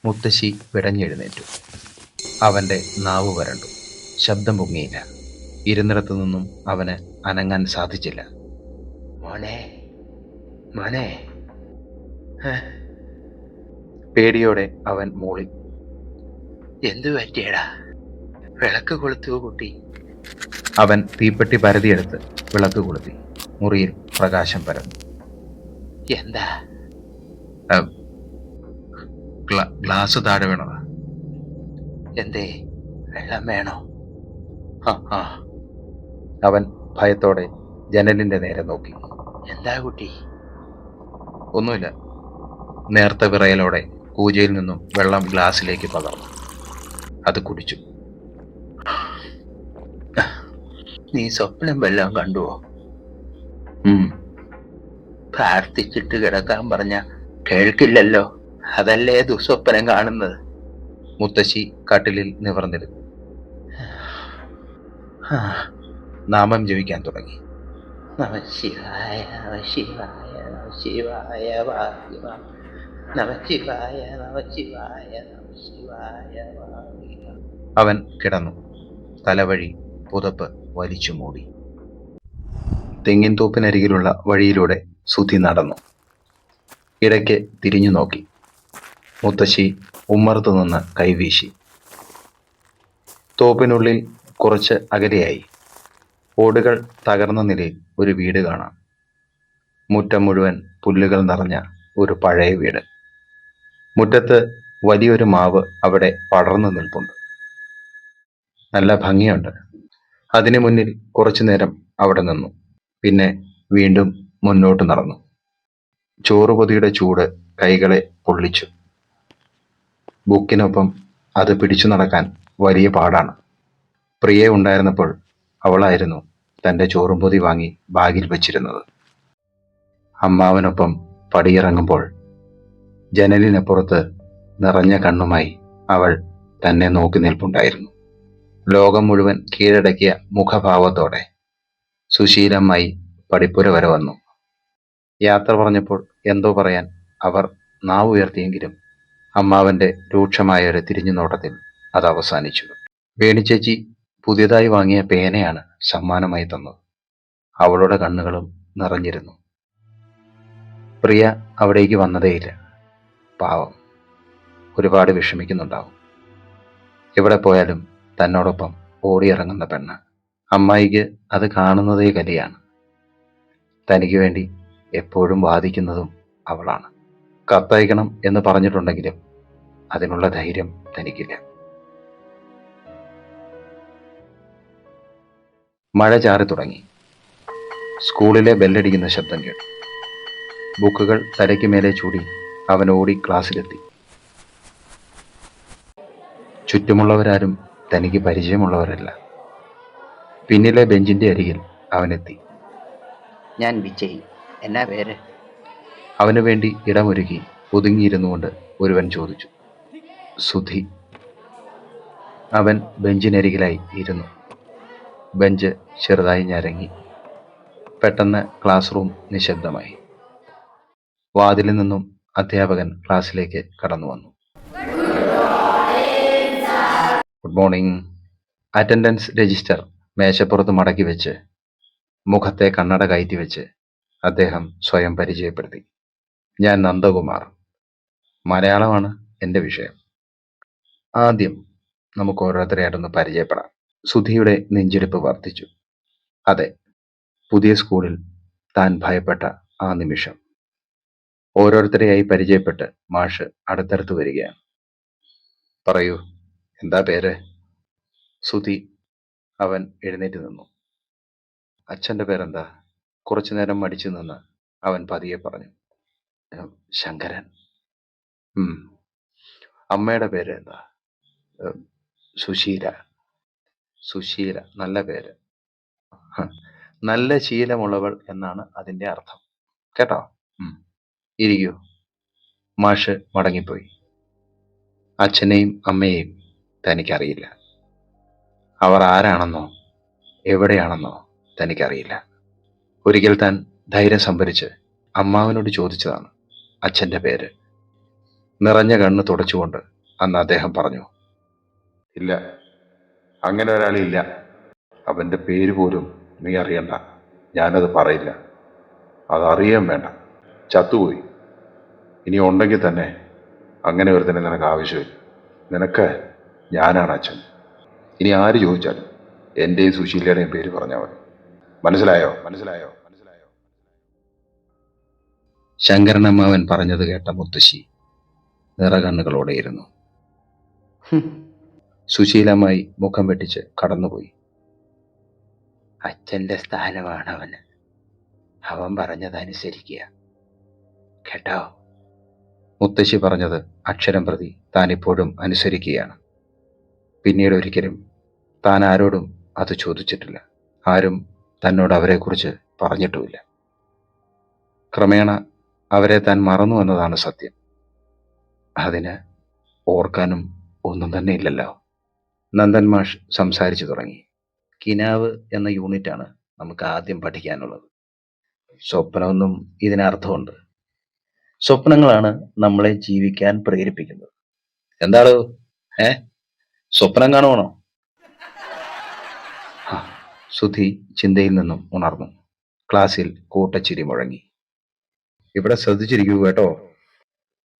മുത്തശ്ശി പിടഞ്ഞെഴുന്നേറ്റു. അവന്റെ നാവ് വരണ്ടു. ശബ്ദം പൊങ്ങിയില്ല. ഇരുന്നിടത്തു നിന്നും അവന് അനങ്ങാൻ സാധിച്ചില്ല. മോനെ, മോനെ. പേടിയോടെ അവൻ മൂളി. എന്തു പറ്റിയടാ? വിളക്ക് കൊളുത്തു കുട്ടി. അവൻ തീപ്പെട്ടി പരതിയെടുത്ത് വിളക്ക് കൊളുത്തി. മുറിയിൽ പ്രകാശം പരന്നു. എന്താ? ഗ്ലാസ് താഴെ വീണതാ. എന്തേ, വെള്ളം വേണോ? ആ. അവൻ ഭയത്തോടെ ജനലിന്റെ നേരെ നോക്കി. എന്താ കുട്ടി? ഒന്നുമില്ല. നേർത്ത വിറയലോടെ പൂജയിൽ നിന്നും വെള്ളം ഗ്ലാസ്സിലേക്ക് പകർന്നു. അത് കുടിച്ചു. നീ സ്വപ്നം വല്ലതും കണ്ടുവോ? പ്രാർത്ഥിച്ചിട്ട് കിടക്കാൻ പറഞ്ഞ കേൾക്കില്ലല്ലോ. അതല്ലേ ദുസ്വപ്നം കാണുന്നത്. മുത്തശ്ശി കട്ടിലിൽ നിവർന്നിരുന്നു. നാമം ജപിക്കാൻ തുടങ്ങി. നമശിവായ നമശിവായ നമശിവായ വാഹിമ നമശിവായ നമശിവായ നമശിവായ വാഹിമ. അവൻ കിടന്നു. തലവഴി പുതപ്പ് വലിച്ചു മൂടി. തെങ്ങിൻ തോപ്പിനരികിലുള്ള വഴിയിലൂടെ സുധി നടന്നു. ഇടയ്ക്ക് തിരിഞ്ഞു നോക്കി. മുത്തശ്ശി ഉമ്മറത്തു നിന്ന് കൈവീശി. തോപ്പിനുള്ളിൽ കുറച്ച് അകലെയായി ഓടുകൾ തകർന്ന നിലയിൽ ഒരു വീട് കാണാം. മുറ്റം മുഴുവൻ പുല്ലുകൾ നിറഞ്ഞ ഒരു പഴയ വീട്. മുറ്റത്ത് വലിയൊരു മാവ് അവിടെ പടർന്നു നിൽപ്പുണ്ട്. നല്ല ഭംഗിയുണ്ട്. അതിനു മുന്നിൽ കുറച്ചു നേരം അവിടെ നിന്നു. പിന്നെ വീണ്ടും മുന്നോട്ട് നടന്നു. ചോറുപൊതിയുടെ ചൂട് കൈകളെ പൊള്ളിച്ചു. ബുക്കിനൊപ്പം അത് പിടിച്ചു നടക്കാൻ വലിയ പാടാണ്. പ്രിയ ഉണ്ടായിരുന്നപ്പോൾ അവളായിരുന്നു തൻ്റെ ചോറും പൊതി വാങ്ങി ബാഗിൽ വച്ചിരുന്നത്. അമ്മാവനൊപ്പം പടിയിറങ്ങുമ്പോൾ ജനലിനപ്പുറത്ത് നിറഞ്ഞ കണ്ണുമായി അവൾ തന്നെ നോക്കി നിൽപ്പുണ്ടായിരുന്നു. ലോകം മുഴുവൻ കീഴടക്കിയ മുഖഭാവത്തോടെ സുശീലമായി പടിപ്പുര വരെ വന്നു. യാത്ര പറഞ്ഞപ്പോൾ എന്തോ പറയാൻ അവർ നാവ് ഉയർത്തിയെങ്കിലും അമ്മാവന്റെ രൂക്ഷമായ ഒരു തിരിഞ്ഞു നോട്ടത്തിൽ അത് അവസാനിച്ചു. വേണിച്ചേച്ചി പുതിയതായി വാങ്ങിയ പേനയാണ് സമ്മാനമായി തന്നത്. അവളുടെ കണ്ണുകളും നിറഞ്ഞിരുന്നു. പ്രിയ അവിടേക്ക് വന്നതേയില്ല. പാവം, ഒരുപാട് വിഷമിക്കുന്നുണ്ടാവും. എവിടെ പോയാലും തന്നോടൊപ്പം ഓടിയിറങ്ങുന്ന പെണ്ണ്. അമ്മായിക്ക് അത് കാണുന്നതേ കലിയാണ്. തനിക്ക് വേണ്ടി എപ്പോഴും വാദിക്കുന്നതും അവളാണ്. കത്തയക്കണം എന്ന് പറഞ്ഞിട്ടുണ്ടെങ്കിലും അതിനുള്ള ധൈര്യം തനിക്കില്ല. മഴ ചാറി തുടങ്ങി. സ്കൂളിലെ ബെല്ലടിക്കുന്ന ശബ്ദം കേട്ടു. ബുക്കുകൾ തലയ്ക്ക് മേലെ ചൂടി അവൻ ഓടി ക്ലാസ്സിലെത്തി. ചുറ്റുമുള്ളവരാരും തനിക്ക് പരിചയമുള്ളവരല്ല. പിന്നിലെ ബെഞ്ചിന്റെ അരികിൽ അവനെത്തി. ഞാൻ വിജയ്, എന്നാ പേര്? അവനു വേണ്ടി ഇടമൊരുക്കി ഒതുങ്ങിയിരുന്നു കൊണ്ട് ഒരുവൻ ചോദിച്ചു. സുധി. അവൻ ബെഞ്ചിനരികിലായി ഇരുന്നു. ബെഞ്ച് ചെറുതായി ഞരങ്ങി. പെട്ടെന്ന് ക്ലാസ് റൂം നിശബ്ദമായി. വാതിലിൽ നിന്നും അധ്യാപകൻ ക്ലാസ്സിലേക്ക് കടന്നു വന്നു. Good morning. അറ്റൻഡൻസ് രജിസ്റ്റർ മേശപ്പുറത്ത് മടക്കി വെച്ച് മുഖത്തെ കണ്ണട കയറ്റി വെച്ച് അദ്ദേഹം സ്വയം പരിചയപ്പെടുത്തി. ഞാൻ നന്ദകുമാർ. മലയാളമാണ് എൻ്റെ വിഷയം. ആദ്യം നമുക്ക് ഓരോരുത്തരെയായിട്ടൊന്ന് പരിചയപ്പെടാം. സുധിയുടെ നെഞ്ചിടിപ്പ് വർദ്ധിച്ചു. അതെ, പുതിയ സ്കൂളിൽ താൻ ഭയപ്പെട്ട ആ നിമിഷം. ഓരോരുത്തരെയായി പരിചയപ്പെട്ട് മാഷ് അടുത്തടുത്ത് വരികയാണ്. പറയൂ, എന്താ പേര്? സുധി. അവൻ എഴുന്നേറ്റ് നിന്നു. അച്ഛൻ്റെ പേരെന്താ? കുറച്ചു നേരം മടിച്ചു നിന്ന് അവൻ പതിയെ പറഞ്ഞു. ശങ്കരൻ. ഉം. അമ്മയുടെ പേര് എന്താ? സുശീല. സുശീല, നല്ല പേര്. ഹ, നല്ല ശീലമുള്ളവൾ എന്നാണ് അതിൻ്റെ അർത്ഥം. കേട്ടോ? ഇരിക്കൂ. മാഷ് മടങ്ങിപ്പോയി. അച്ഛനെയും അമ്മയെയും തനിക്കറിയില്ല. അവർ ആരാണെന്നോ എവിടെയാണെന്നോ തനിക്കറിയില്ല. ഒരിക്കൽ താൻ ധൈര്യം സംഭരിച്ച് അമ്മാവനോട് ചോദിച്ചതാണ് അച്ഛൻ്റെ പേര്. നിറഞ്ഞ കണ്ണ് തുടച്ചുകൊണ്ട് അന്ന് അദ്ദേഹം പറഞ്ഞു, ഇല്ല, അങ്ങനെ ഒരാളില്ല. അവൻ്റെ പേര് പോലും നീ അറിയണ്ട. ഞാനത് പറയില്ല. അതറിയാൻ വേണ്ട. ചത്തുപോയി. ഇനി ഉണ്ടെങ്കിൽ തന്നെ അങ്ങനെ ഒരുത്തനെ നിനക്ക് ആവശ്യമില്ല. നിനക്ക് ഞാനാണ് അച്ഛൻ. ഇനി ആര് ചോദിച്ചാലും എൻ്റെയും സുശീലയുടെയും പേര് പറഞ്ഞാൽ മതി. മനസ്സിലായോ? മനസ്സിലായോ? മനസ്സിലായോ? ശങ്കരനമ്മാവൻ പറഞ്ഞത് കേട്ട മുത്തശ്ശി നിറകണ്ണുകളോടെയിരുന്നു. സുശീലമായി മുഖം വെട്ടിച്ച് കടന്നുപോയി. അച്ഛൻ്റെ സ്ഥാനമാണ് അവന്. അവൻ പറഞ്ഞതനുസരിക്കുക, കേട്ടോ? മുത്തശ്ശി പറഞ്ഞത് അക്ഷരം പ്രതി താൻ ഇപ്പോഴും അനുസരിക്കുകയാണ്. പിന്നീട് ഒരിക്കലും താൻ ആരോടും അത് ചോദിച്ചിട്ടില്ല. ആരും തന്നോട് അവരെക്കുറിച്ച് പറഞ്ഞിട്ടുമില്ല. ക്രമേണ അവരെ താൻ മറന്നു എന്നതാണ് സത്യം. അതിന് ഓർക്കാനും ഒന്നും തന്നെ ഇല്ലല്ലോ. നന്ദൻ മാഷ് സംസാരിച്ചു തുടങ്ങി. കിനാവ് എന്ന യൂണിറ്റാണ് നമുക്ക് ആദ്യം പഠിക്കാനുള്ളത്. സ്വപ്നമെന്നും ഇതിനർത്ഥമുണ്ട്. സ്വപ്നങ്ങളാണ് നമ്മളെ ജീവിക്കാൻ പ്രേരിപ്പിക്കുന്നത്. എന്താണ് സ്വപ്നം കാണുവാണോ? സുധി ചിന്തയിൽ നിന്നും ഉണർന്നു. ക്ലാസ്സിൽ കൂട്ടച്ചിരി മുഴങ്ങി. ഇവിടെ ശ്രദ്ധിച്ചിരിക്കൂ കേട്ടോ.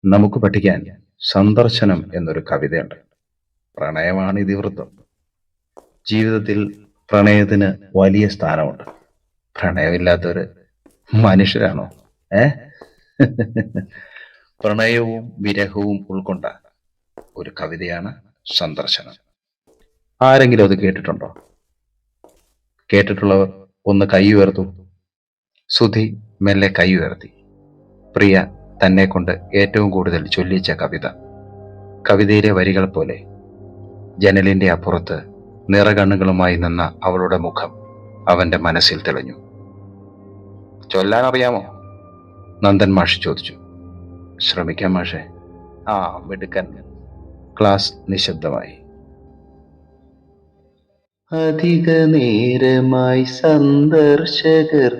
നമുക്ക് പഠിക്കാൻ സന്ദർശനം എന്നൊരു കവിതയുണ്ട്. പ്രണയമാണ് ഇതിവൃത്തം. ജീവിതത്തിൽ പ്രണയത്തിന് വലിയ സ്ഥാനമുണ്ട്. പ്രണയമില്ലാത്തവര് മനുഷ്യരാണോ? പ്രണയവും വിരഹവും ഉൾക്കൊണ്ട ഒരു കവിതയാണ് സന്ദർശനം. ആരെങ്കിലും അത് കേട്ടിട്ടുണ്ടോ? കേട്ടിട്ടുള്ളവർ ഒന്ന് കൈ ഉയർത്തു. സുധി മെല്ലെ കൈ ഉയർത്തി. പ്രിയ തന്നെ കൊണ്ട് ഏറ്റവും കൂടുതൽ ചൊല്ലിച്ച കവിത. കവിതയിലെ വരികൾ പോലെ ജനലിന്റെ അപ്പുറത്ത് നിറകണ്ണുകളുമായി നിന്ന അവളുടെ മുഖം അവന്റെ മനസ്സിൽ തെളിഞ്ഞു. ചൊല്ലാൻ അറിയാമോ? നന്ദൻ മാഷ് ചോദിച്ചു. ശ്രമിക്കാം മാഷേ. മിടുക്കൻ. ക്ലാസ് നിശബ്ദമായി. അധിക നേരമായി സന്ദർശകർക്കുള്ള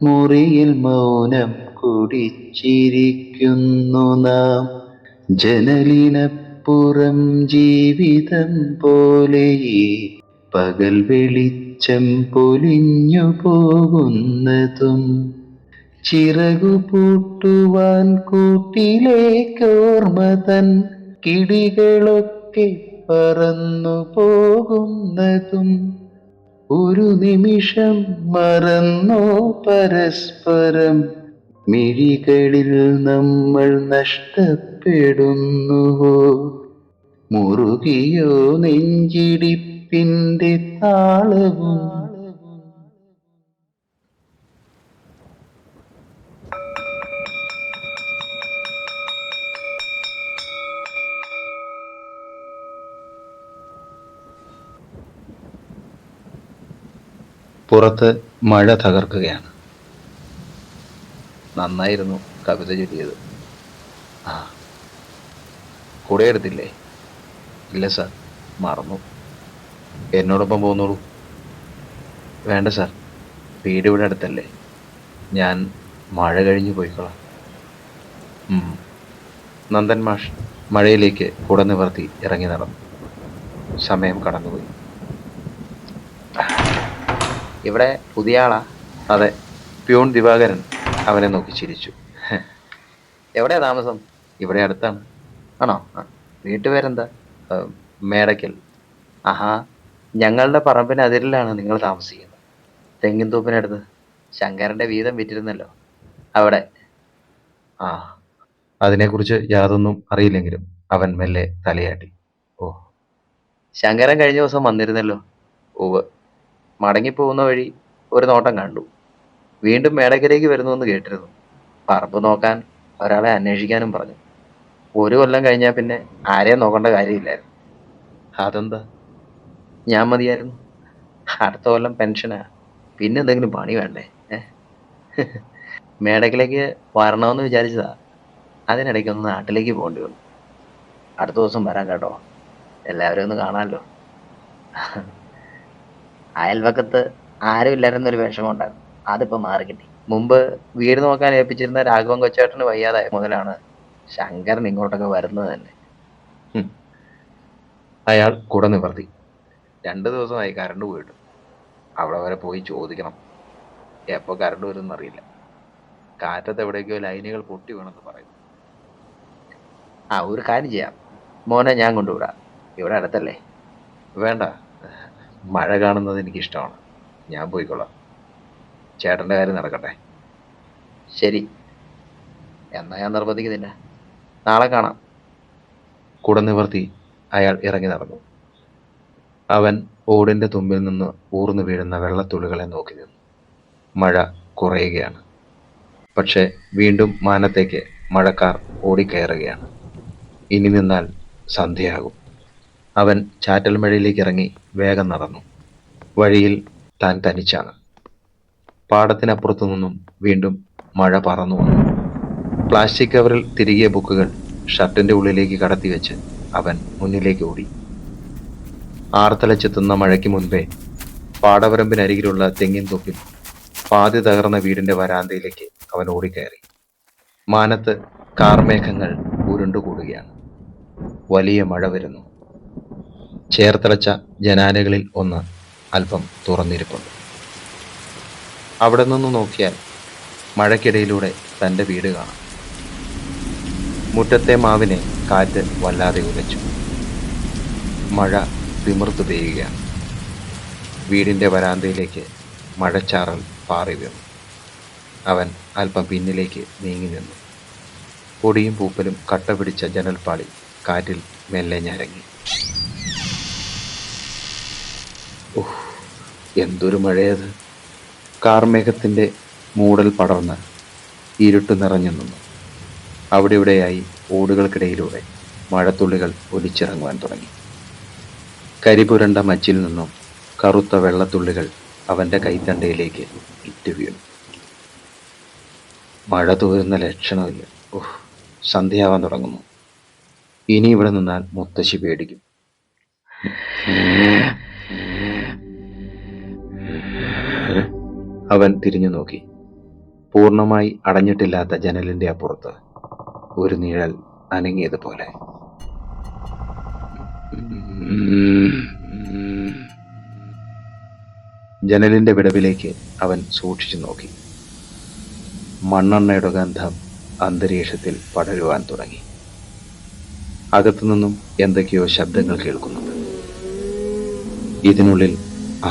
മുറിയിൽ മൗനം കുടിച്ചിരിക്കുന്നു നാം. ജനലിനപ്പുറം ജീവിതം പോലെ ഈ പകൽ വെളിച്ചം പൊലിഞ്ഞു പോകുന്നതും. ചിറകു പൂട്ടുവാൻ കൂട്ടിലേക്കോർമ്മ തൻ കിടികളൊക്കെ പറന്നു പോകുന്നതും. ഒരു നിമിഷം മറന്നോ പരസ്പരം, മിഴികളിൽ നമ്മൾ നഷ്ടപ്പെടുന്നുവോ? മുറുകിയോ നെഞ്ചിടിപ്പിന്റെ താളവും. പുറത്ത് മഴ തകർക്കുകയാണ്. നന്നായിരുന്നു കവിത ചൊല്ലിയത്. കൂടെ എടുത്തില്ലേ? ഇല്ല സാർ, മറന്നു. എന്നോടൊപ്പം പോന്നോളൂ. വേണ്ട സാർ, വീട് ഇവിടെ അടുത്തല്ലേ. ഞാൻ മഴ കഴിഞ്ഞ് പോയിക്കോളാം. നന്ദൻ മാഷ് മഴയിലേക്ക് കുട നിവർത്തി ഇറങ്ങി നടന്നു. സമയം കടന്നുപോയി. ഇവിടെ പുതിയ ആളാ? അതെ, പ്യൂൺ ദിവാകരൻ അവനെ നോക്കി ചിരിച്ചു. എവിടെയാ താമസം? ഇവിടെ അടുത്താണ്. ആണോ? ആ. വീട്ടുപേരെന്താ? ആ, മേടയ്ക്കൽ. ആഹാ. ഞങ്ങളുടെ പറമ്പിന് അതിരിലാണ് നിങ്ങൾ താമസിക്കുന്നത്. തെങ്ങിൻ തോപ്പിനടുത്ത്. ശങ്കരന്റെ വീതം വിറ്റിരുന്നല്ലോ. അവിടെ. ആ. അതിനെക്കുറിച്ച് യാതൊന്നും അറിയില്ലെങ്കിലും അവൻ മെല്ലെ തലയാട്ടി. ഓ. ശങ്കരൻ കഴിഞ്ഞ ദിവസം വന്നിരുന്നല്ലോ. ഉവ്. മടങ്ങിപ്പോകുന്ന വഴി ഒരു നോട്ടം കണ്ടു. വീണ്ടും മേടക്കരയ്ക്ക് വരുന്നുവെന്ന് കേട്ടിരുന്നു. പറമ്പ് നോക്കാൻ ഒരാളെ അന്വേഷിക്കാനും പറഞ്ഞു. ഒരു കൊല്ലം കഴിഞ്ഞാൽ പിന്നെ ആരെയും നോക്കേണ്ട കാര്യമില്ലായിരുന്നു. അതെന്താ? ഞാൻ മതിയായിരുന്നു. അടുത്ത കൊല്ലം പെൻഷനാ. പിന്നെ എന്തെങ്കിലും പണി വേണ്ടേ? ഏ മേടക്കിലേക്ക് വരണമെന്ന് വിചാരിച്ചതാ. അതിനിടയ്ക്ക് ഒന്ന് നാട്ടിലേക്ക് പോകേണ്ടി വന്നു. അടുത്ത ദിവസം വരാൻ കേട്ടോ. എല്ലാവരും ഒന്ന് കാണാമല്ലോ. അയൽവക്കത്ത് ആരും ഇല്ലായിരുന്നൊരു വിഷമം ഉണ്ടായിരുന്നു. അതിപ്പോ മാറിക്കിട്ടി. മുമ്പ് വീട് നോക്കാൻ ഏൽപ്പിച്ചിരുന്ന രാഘവൻ കൊച്ചേട്ടന് വയ്യാതായ മുതലാണ് ശങ്കരൻ ഇങ്ങോട്ടൊക്കെ വരുന്നത് തന്നെ. ഉം. അയാൾ കുട നിവർത്തി. 2 ദിവസമായി കറണ്ട് പോയിട്ട്. അവിടെ വരെ പോയി ചോദിക്കണം. എപ്പോ കറണ്ട് വരുമെന്ന് അറിയില്ല. കാറ്റത്ത് എവിടേക്കോ ലൈനുകൾ പൊട്ടി വീണെന്ന് പറയുന്നു. ആ, ഒരു കാര്യം ചെയ്യാം. മോനെ ഞാൻ കൊണ്ടുവിടാം. ഇവിടെ അടുത്തല്ലേ? വേണ്ട. മഴ കാണുന്നത് എനിക്ക് ഇഷ്ടമാണ്. ഞാൻ പോയിക്കൊള്ളാം. ചേട്ടൻ്റെ കാര്യം നടക്കട്ടെ. ശരി. എന്നാ ഞാൻ നിർബന്ധിക്കുന്നില്ല. നാളെ കാണാം. കുട നിവർത്തി അയാൾ ഇറങ്ങി നടന്നു. അവൻ ഓടിന്റെ തുമ്പിൽ നിന്ന് ഊർന്നു വീഴുന്ന വെള്ളത്തുള്ളികളെ നോക്കി നിന്നു. മഴ കുറയുകയാണ്. പക്ഷെ വീണ്ടും മാനത്തേക്ക് മഴക്കാർ ഓടിക്കയറുകയാണ്. ഇനി നിന്നാൽ സന്ധ്യയാകും. അവൻ ചാറ്റൽ മഴയിലേക്ക് ഇറങ്ങി വേഗം നടന്നു. വഴിയിൽ താൻ തനിച്ചാണ്. പാടത്തിനപ്പുറത്തു നിന്നും വീണ്ടും മഴ പറന്നു വന്നു. പ്ലാസ്റ്റിക് കവറിൽ തിരികിയ ബുക്കുകൾ ഷർട്ടിന്റെ ഉള്ളിലേക്ക് കടത്തിവെച്ച് അവൻ മുന്നിലേക്ക് ഓടി. ആർത്തലച്ചെത്തുന്ന മഴയ്ക്ക് മുൻപേ പാടവരമ്പിനരികിലുള്ള തെങ്ങിൻ തൊപ്പിൽ പാതി തകർന്ന വീടിന്റെ വരാന്തയിലേക്ക് അവൻ ഓടിക്കയറി. മാനത്ത് കാർമേഘങ്ങൾ ഉരുണ്ടുകൂടുകയാണ്. വലിയ മഴ വരുന്നു. ചേർത്തലച്ച ജനാലകളിൽ ഒന്ന് അല്പം തുറന്നിരിപ്പുണ്ട്. അവിടെ നിന്ന് നോക്കിയാൽ മഴയ്ക്കിടയിലൂടെ തൻ്റെ വീട് കാണാം. മുറ്റത്തെ മാവിനെ കാറ്റ് വല്ലാതെ ഉലച്ചു. മഴ തിമിർത്തു പെയ്യുകയാണ്. വീടിൻ്റെ വരാന്തയിലേക്ക് മഴച്ചാറൽ പാറി വീണു. അവൻ അല്പം പിന്നിലേക്ക് നീങ്ങി നിന്നു. പൊടിയും പൂപ്പലും കട്ട പിടിച്ച ജനൽപ്പാളി കാറ്റിൽ മെല്ലെ ഞരങ്ങി. ഓഹ്, എന്തൊരു മഴയത്! കാർമേഘത്തിൻ്റെ മൂടൽ പടർന്ന് ഇരുട്ട് നിറഞ്ഞു നിന്നു. അവിടെ ഇവിടെയായി ഓടുകൾക്കിടയിലൂടെ മഴത്തുള്ളികൾ ഒലിച്ചിറങ്ങുവാൻ തുടങ്ങി. കരിപുരണ്ട മച്ചിൽ നിന്നും കറുത്ത വെള്ളത്തുള്ളികൾ അവൻ്റെ കൈത്തണ്ടയിലേക്ക് ഇറ്റു വീണു. മഴ തോരുന്ന ലക്ഷണമില്ല. ഓഹ്, സന്ധ്യയാവാൻ തുടങ്ങുന്നു. ഇനി ഇവിടെ നിന്നാൽ മുത്തശ്ശി പേടിക്കും. അവൻ തിരിഞ്ഞു നോക്കി. പൂർണ്ണമായി അടഞ്ഞിട്ടില്ലാത്ത ജനലിന്റെ അപ്പുറത്ത് ഒരു നിഴൽ അനങ്ങിയതുപോലെ. ജനലിന്റെ വിടവിലേക്ക് അവൻ സൂക്ഷിച്ചു നോക്കി. മണ്ണെണ്ണയുടെ ഗന്ധം അന്തരീക്ഷത്തിൽ പടരുവാൻ തുടങ്ങി. അകത്തുനിന്നും എന്തൊക്കെയോ ശബ്ദങ്ങൾ കേൾക്കുന്നുണ്ട്. ഇതിനുള്ളിൽ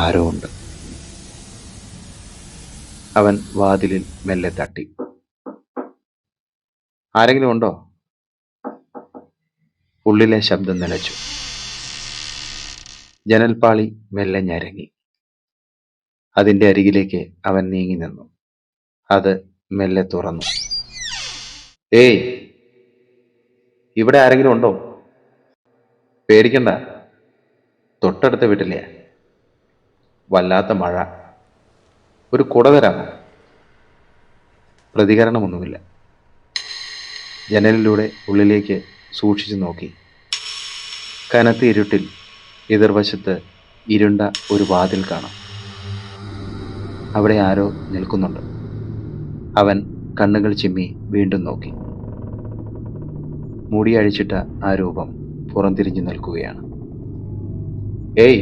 ആരോ ഉണ്ട്. അവൻ വാതിലിൽ മെല്ലെ തട്ടി. ആരെങ്കിലും ഉണ്ടോ? ഉള്ളിലെ ശബ്ദം നിലച്ചു. ജനൽപ്പാളി മെല്ലെ ഞരങ്ങി. അതിൻ്റെ അരികിലേക്ക് അവൻ നീങ്ങി നിന്നു. അത് മെല്ലെ തുറന്നു. ഏയ്, ഇവിടെ ആരെങ്കിലും ഉണ്ടോ? പേടിക്കണ്ട, തൊട്ടടുത്ത വീട്ടിലെയാ. വല്ലാത്ത മഴ. ഒരു കുട തരാമോ? പ്രതികരണമൊന്നുമില്ല. ജനലിലൂടെ ഉള്ളിലേക്ക് സൂക്ഷിച്ചു നോക്കി. കനത്ത ഇരുട്ടിൽ എതിർവശത്ത് ഇരുണ്ട ഒരു വാതിൽ കാണാം. അവിടെ ആരോ നിൽക്കുന്നുണ്ട്. അവൻ കണ്ണുകൾ ചിമ്മി വീണ്ടും നോക്കി. മുടി അഴിച്ചിട്ട ആ രൂപം പുറംതിരിഞ്ഞു നിൽക്കുകയാണ്. ഏയ്,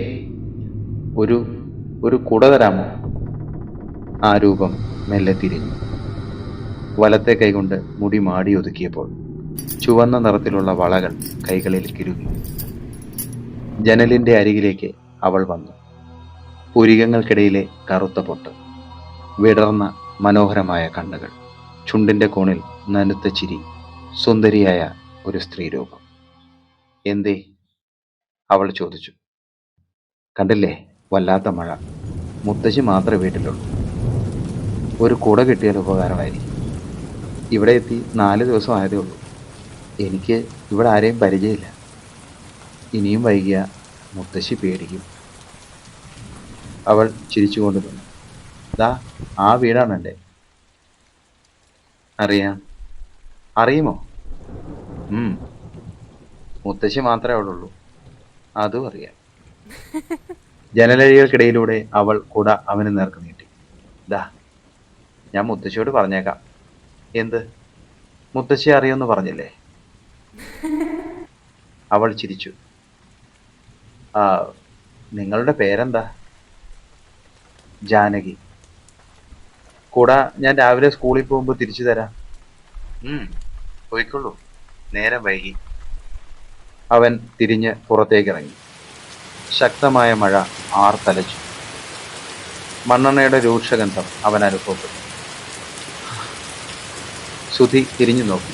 ഒരു കുട തരാമോ? ആ രൂപം മെല്ലെ തിരിഞ്ഞു. വലത്തെ കൈകൊണ്ട് മുടി മാടി ഒതുക്കിയപ്പോൾ ചുവന്ന നിറത്തിലുള്ള വളകൾ കൈകളിൽ കിരുങ്ങി. ജനലിന്റെ അരികിലേക്ക് അവൾ വന്നു. പുരികങ്ങൾക്കിടയിലെ കറുത്ത പൊട്ട്, വിടർന്ന മനോഹരമായ കണ്ണുകൾ, ചുണ്ടിന്റെ കോണിൽ നനുത്ത ചിരി, സുന്ദരിയായ ഒരു സ്ത്രീരൂപം. എന്തേ? അവൾ ചോദിച്ചു. കണ്ടില്ലേ, വല്ലാത്ത മഴ. മുത്തശ്ശി മാത്രമേ വീട്ടിലുള്ളൂ. ഒരു കുട കിട്ടിയാൽ ഉപകാരമായിരിക്കും. ഇവിടെ എത്തി 4 ദിവസം ആയതേ ഉള്ളൂ. എനിക്ക് ഇവിടെ ആരെയും പരിചയമില്ല. ഇനിയും വൈകിയ മുത്തശ്ശി പേടിക്കും. അവൾ ചിരിച്ചുകൊണ്ട് നിന്നു. ദാ ആ വീടാണ് എൻ്റെ. അറിയാം. അറിയുമോ? മുത്തശ്ശി മാത്രമേ അവിടെ ഉള്ളൂ. അതും അറിയാം. ജനലഴികൾക്കിടയിലൂടെ അവൾ കുട അവന് നേർക്ക് നീട്ടി. ദാ, ഞാൻ മുത്തശ്ശിയോട് പറഞ്ഞേക്കാം. എന്ത്? മുത്തശ്ശി അറിയുമെന്ന് പറഞ്ഞില്ലേ? അവൾ ചിരിച്ചു. ആ, നിങ്ങളുടെ പേരെന്താ? ജാനകി. കുട ഞാൻ രാവിലെ സ്കൂളിൽ പോകുമ്പോൾ തിരിച്ചു തരാം. പോയിക്കൊള്ളൂ, നേരം വൈകി. അവൻ തിരിഞ്ഞ് പുറത്തേക്കിറങ്ങി. ശക്തമായ മഴ ആർത്തലച്ചു. മണ്ണെണ്ണയുടെ രൂക്ഷഗന്ധം അവൻ അനുഭവപ്പെട്ടു. സുധി തിരിഞ്ഞു നോക്കി.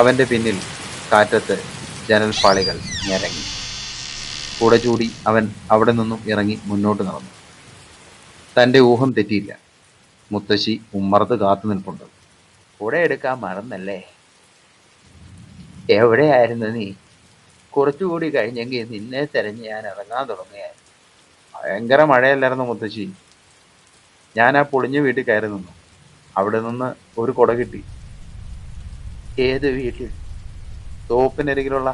അവന്റെ പിന്നിൽ കാറ്റത്ത് ജനൽപ്പാളികൾ ഞരങ്ങി. കുട ചൂടി അവൻ അവിടെ നിന്നും ഇറങ്ങി മുന്നോട്ട് നടന്നു. തന്റെ ഊഹം തെറ്റിയില്ല. മുത്തശ്ശി ഉമ്മറത്ത് കാത്തു നിൽപ്പുണ്ട്. കുട എടുക്കാൻ മറന്നല്ലേ? എവിടെയായിരുന്നു നീ? കുറച്ചുകൂടി കഴിഞ്ഞെങ്കിൽ നിന്നെ തെരഞ്ഞ് ഞാൻ ഇറങ്ങാൻ തുടങ്ങിയായിരുന്നു. ഭയങ്കര മഴയല്ലായിരുന്നു മുത്തശ്ശി. ഞാൻ ആ പൊളിഞ്ഞ വീട്ടിൽ കയറി നിന്നു. അവിടെ നിന്ന് ഒരു കുട കിട്ടി. ഏത് വീട്ടിൽ? തോപ്പിനരികിലുള്ള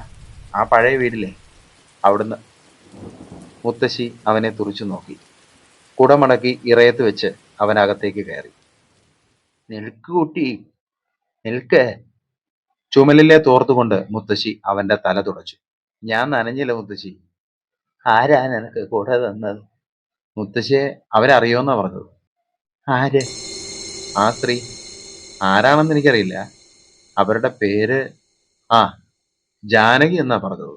ആ പഴയ വീട്ടിലെ. അവിടുന്ന്. മുത്തശ്ശി അവനെ തുറിച്ചു നോക്കി. കുടമടക്കി ഇറയത്ത് വെച്ച് അവൻ അകത്തേക്ക് കയറി. നിൽക്ക് കുട്ടി, നിൽക്ക്. ചുമലിലെ തോർത്തുകൊണ്ട് മുത്തശ്ശി അവന്റെ തല തുടച്ചു. ഞാൻ നനഞ്ഞില്ല മുത്തശ്ശി. ആരാ നിനക്ക് കുട തന്നത്? മുത്തശ്ശിയെ അവരറിയോന്നാ പറഞ്ഞത്. ആര്? ആ സ്ത്രീ. ആരാണെന്ന് എനിക്കറിയില്ല. അവരുടെ പേര് ആ ജാനകി എന്നാ പറഞ്ഞത്.